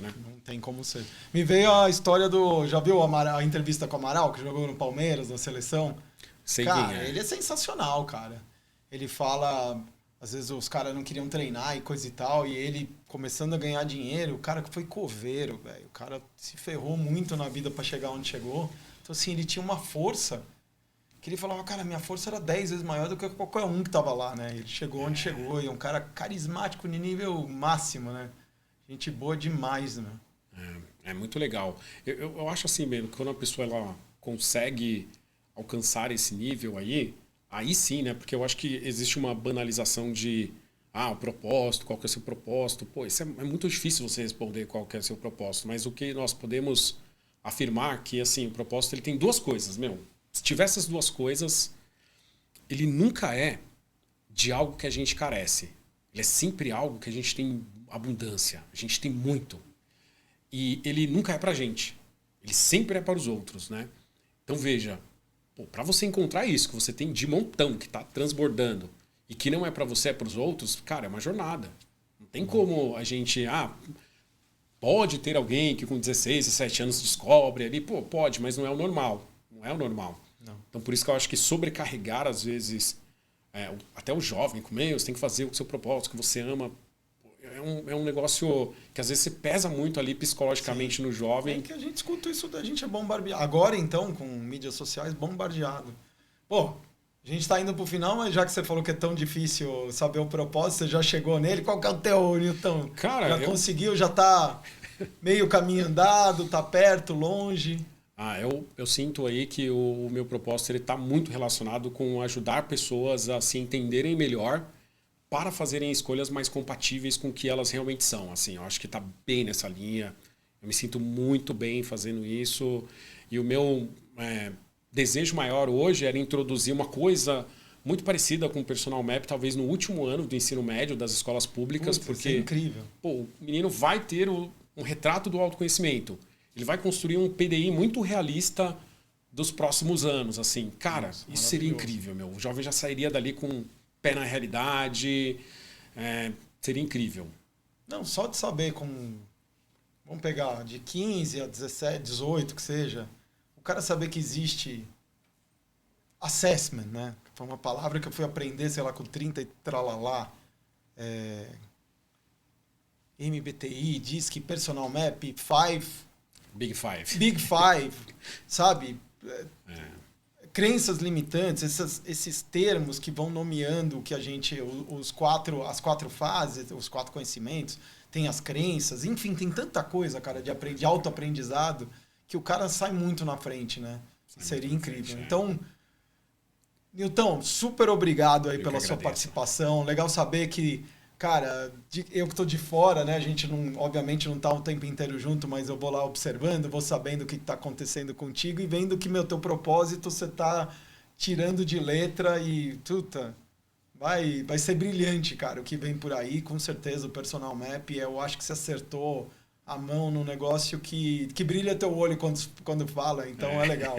né? Não tem como ser. Me veio a história do... Já viu a entrevista com o Amaral, que jogou no Palmeiras, na seleção? Sei cara, quem é. Ele é sensacional, cara. Ele fala... Às vezes os caras não queriam treinar e coisa e tal, e ele começando a ganhar dinheiro, o cara que foi coveiro, velho. O cara se ferrou muito na vida para chegar onde chegou. Então, assim, ele tinha uma força... que ele falava, cara, minha força era 10 vezes maior do que qualquer um que tava lá, né? Ele chegou onde chegou e é um cara carismático de nível máximo, né? Gente boa demais, né? É muito legal. Eu acho assim mesmo, que quando a pessoa ela consegue alcançar esse nível aí sim, né? Porque eu acho que existe uma banalização de o propósito, qual que é o seu propósito. Pô, isso é muito difícil você responder qual que é o seu propósito, mas o que nós podemos afirmar que, assim, o propósito ele tem duas coisas, meu. Se tiver essas duas coisas, ele nunca é de algo que a gente carece. Ele é sempre algo que a gente tem abundância. A gente tem muito. E ele nunca é pra gente. Ele sempre é para os outros, né? Então veja, para você encontrar isso que você tem de montão, que tá transbordando, e que não é para você, é para os outros, cara, é uma jornada. Não tem como a gente... pode ter alguém que com 16, 17 anos descobre ali. Pô, pode, mas não é o normal. Não é o normal. Não. Então, por isso que eu acho que sobrecarregar, às vezes, até o jovem, você tem que fazer o seu propósito, que você ama. É um negócio que, às vezes, você pesa muito ali psicologicamente no jovem. É que a gente escuta isso, a gente é bombardeado. Agora, então, com mídias sociais, bombardeado. Pô, a gente está indo pro final, mas já que você falou que é tão difícil saber o propósito, você já chegou nele. Qual que é o teu, Nilton? Cara, conseguiu, já tá meio caminho andado, tá perto, longe... Eu sinto aí que o meu propósito está muito relacionado com ajudar pessoas a se entenderem melhor para fazerem escolhas mais compatíveis com o que elas realmente são. Assim, eu acho que está bem nessa linha. Eu me sinto muito bem fazendo isso. E o meu desejo maior hoje era introduzir uma coisa muito parecida com o Personal Map, talvez no último ano do ensino médio das escolas públicas. Putz, porque isso é incrível. Pô, o menino vai ter um retrato do autoconhecimento. Ele vai construir um PDI muito realista dos próximos anos, assim. Cara, isso seria incrível, meu. O jovem já sairia dali com o pé na realidade. Seria incrível. Não, só de saber como... Vamos pegar de 15 a 17, 18, que seja. O cara saber que existe assessment, né? Foi uma palavra que eu fui aprender, sei lá, com 30 e tralalá. MBTI, diz que Personal Map, Big Five. Big Five, sabe? Crenças limitantes, esses termos que vão nomeando o que a gente... as quatro fases, os 4 conhecimentos, tem as crenças, enfim, tem tanta coisa, cara, de autoaprendizado, que o cara sai muito na frente, né? Seria incrível. Então, Nilton, super obrigado aí pela sua participação. Legal saber que... Cara, eu que estou de fora, né? A gente obviamente não está o tempo inteiro junto, mas eu vou lá observando, vou sabendo o que está acontecendo contigo e vendo que teu propósito você está tirando de letra e vai ser brilhante, cara, o que vem por aí. Com certeza o Personal Map, eu acho que você acertou a mão num negócio que brilha teu olho quando fala, então é legal.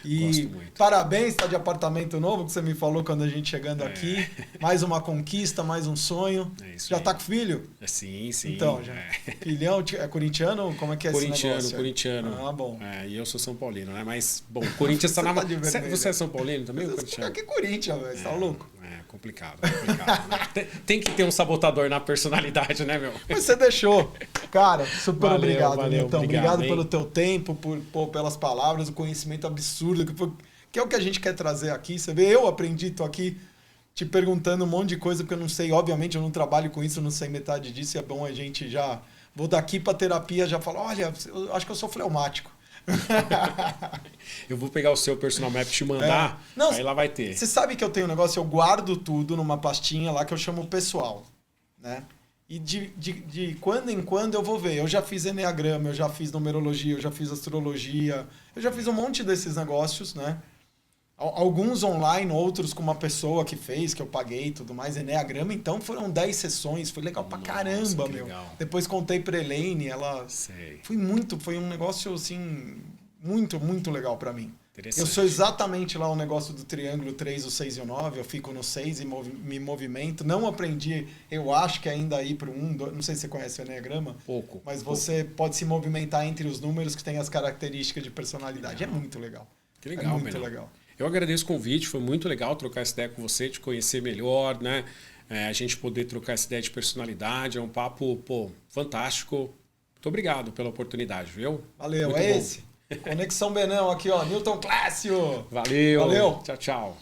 E Gosto muito. parabéns, tá de apartamento novo, que você me falou quando a gente chegando aqui. Mais uma conquista, mais um sonho. Já aí. tá com filho? Sim, sim. Então, já. Filhão, é corintiano? Como é que é esse negócio? Corintiano. Ah, bom. E eu sou São Paulino, né? Mas, bom, o Corinthians tá na... Você é São Paulino também? Que Corinthians, velho. Você tá louco? Complicado. Né? Tem que ter um sabotador na personalidade, né, meu? Mas você deixou. Cara, super obrigado, Nilton. Obrigado pelo teu tempo, pelas palavras, o conhecimento absurdo, que é o que a gente quer trazer aqui. Você vê, eu aprendi, tô aqui te perguntando um monte de coisa, porque eu não sei, obviamente eu não trabalho com isso, eu não sei metade disso, e é bom a gente já... Vou daqui pra terapia, já falar, olha, eu acho que eu sou fleumático. Eu vou pegar o seu personal map e te mandar, Não, aí lá vai ter. Você sabe que eu tenho um negócio, eu guardo tudo numa pastinha lá que eu chamo pessoal, né? E de quando em quando eu vou ver. Eu já fiz enneagrama, eu já fiz numerologia, eu já fiz astrologia, eu já fiz um monte desses negócios, né? Alguns online, outros com uma pessoa que fez, que eu paguei e tudo mais. Enneagrama, então foram 10 sessões, foi legal pra caramba, meu. Legal. Depois contei pra Elaine, ela... Sei. Foi um negócio, assim, muito, muito legal pra mim. Interessante. Eu sou exatamente lá o negócio do triângulo 3, o 6 e o 9, eu fico no 6 e me movimento. Não aprendi, eu acho que ainda aí pro 1, 2, não sei se você conhece o enneagrama. Pouco. Mas você pode se movimentar entre os números que tem as características de personalidade. Legal. É muito legal. Que legal, muito legal. Eu agradeço o convite, foi muito legal trocar essa ideia com você, te conhecer melhor, né? A gente poder trocar essa ideia de personalidade, é um papo, fantástico. Muito obrigado pela oportunidade, viu? Valeu, muito é bom. esse. Conexão Benão aqui, ó, Nilton Clássio. Valeu. Valeu. Tchau, tchau.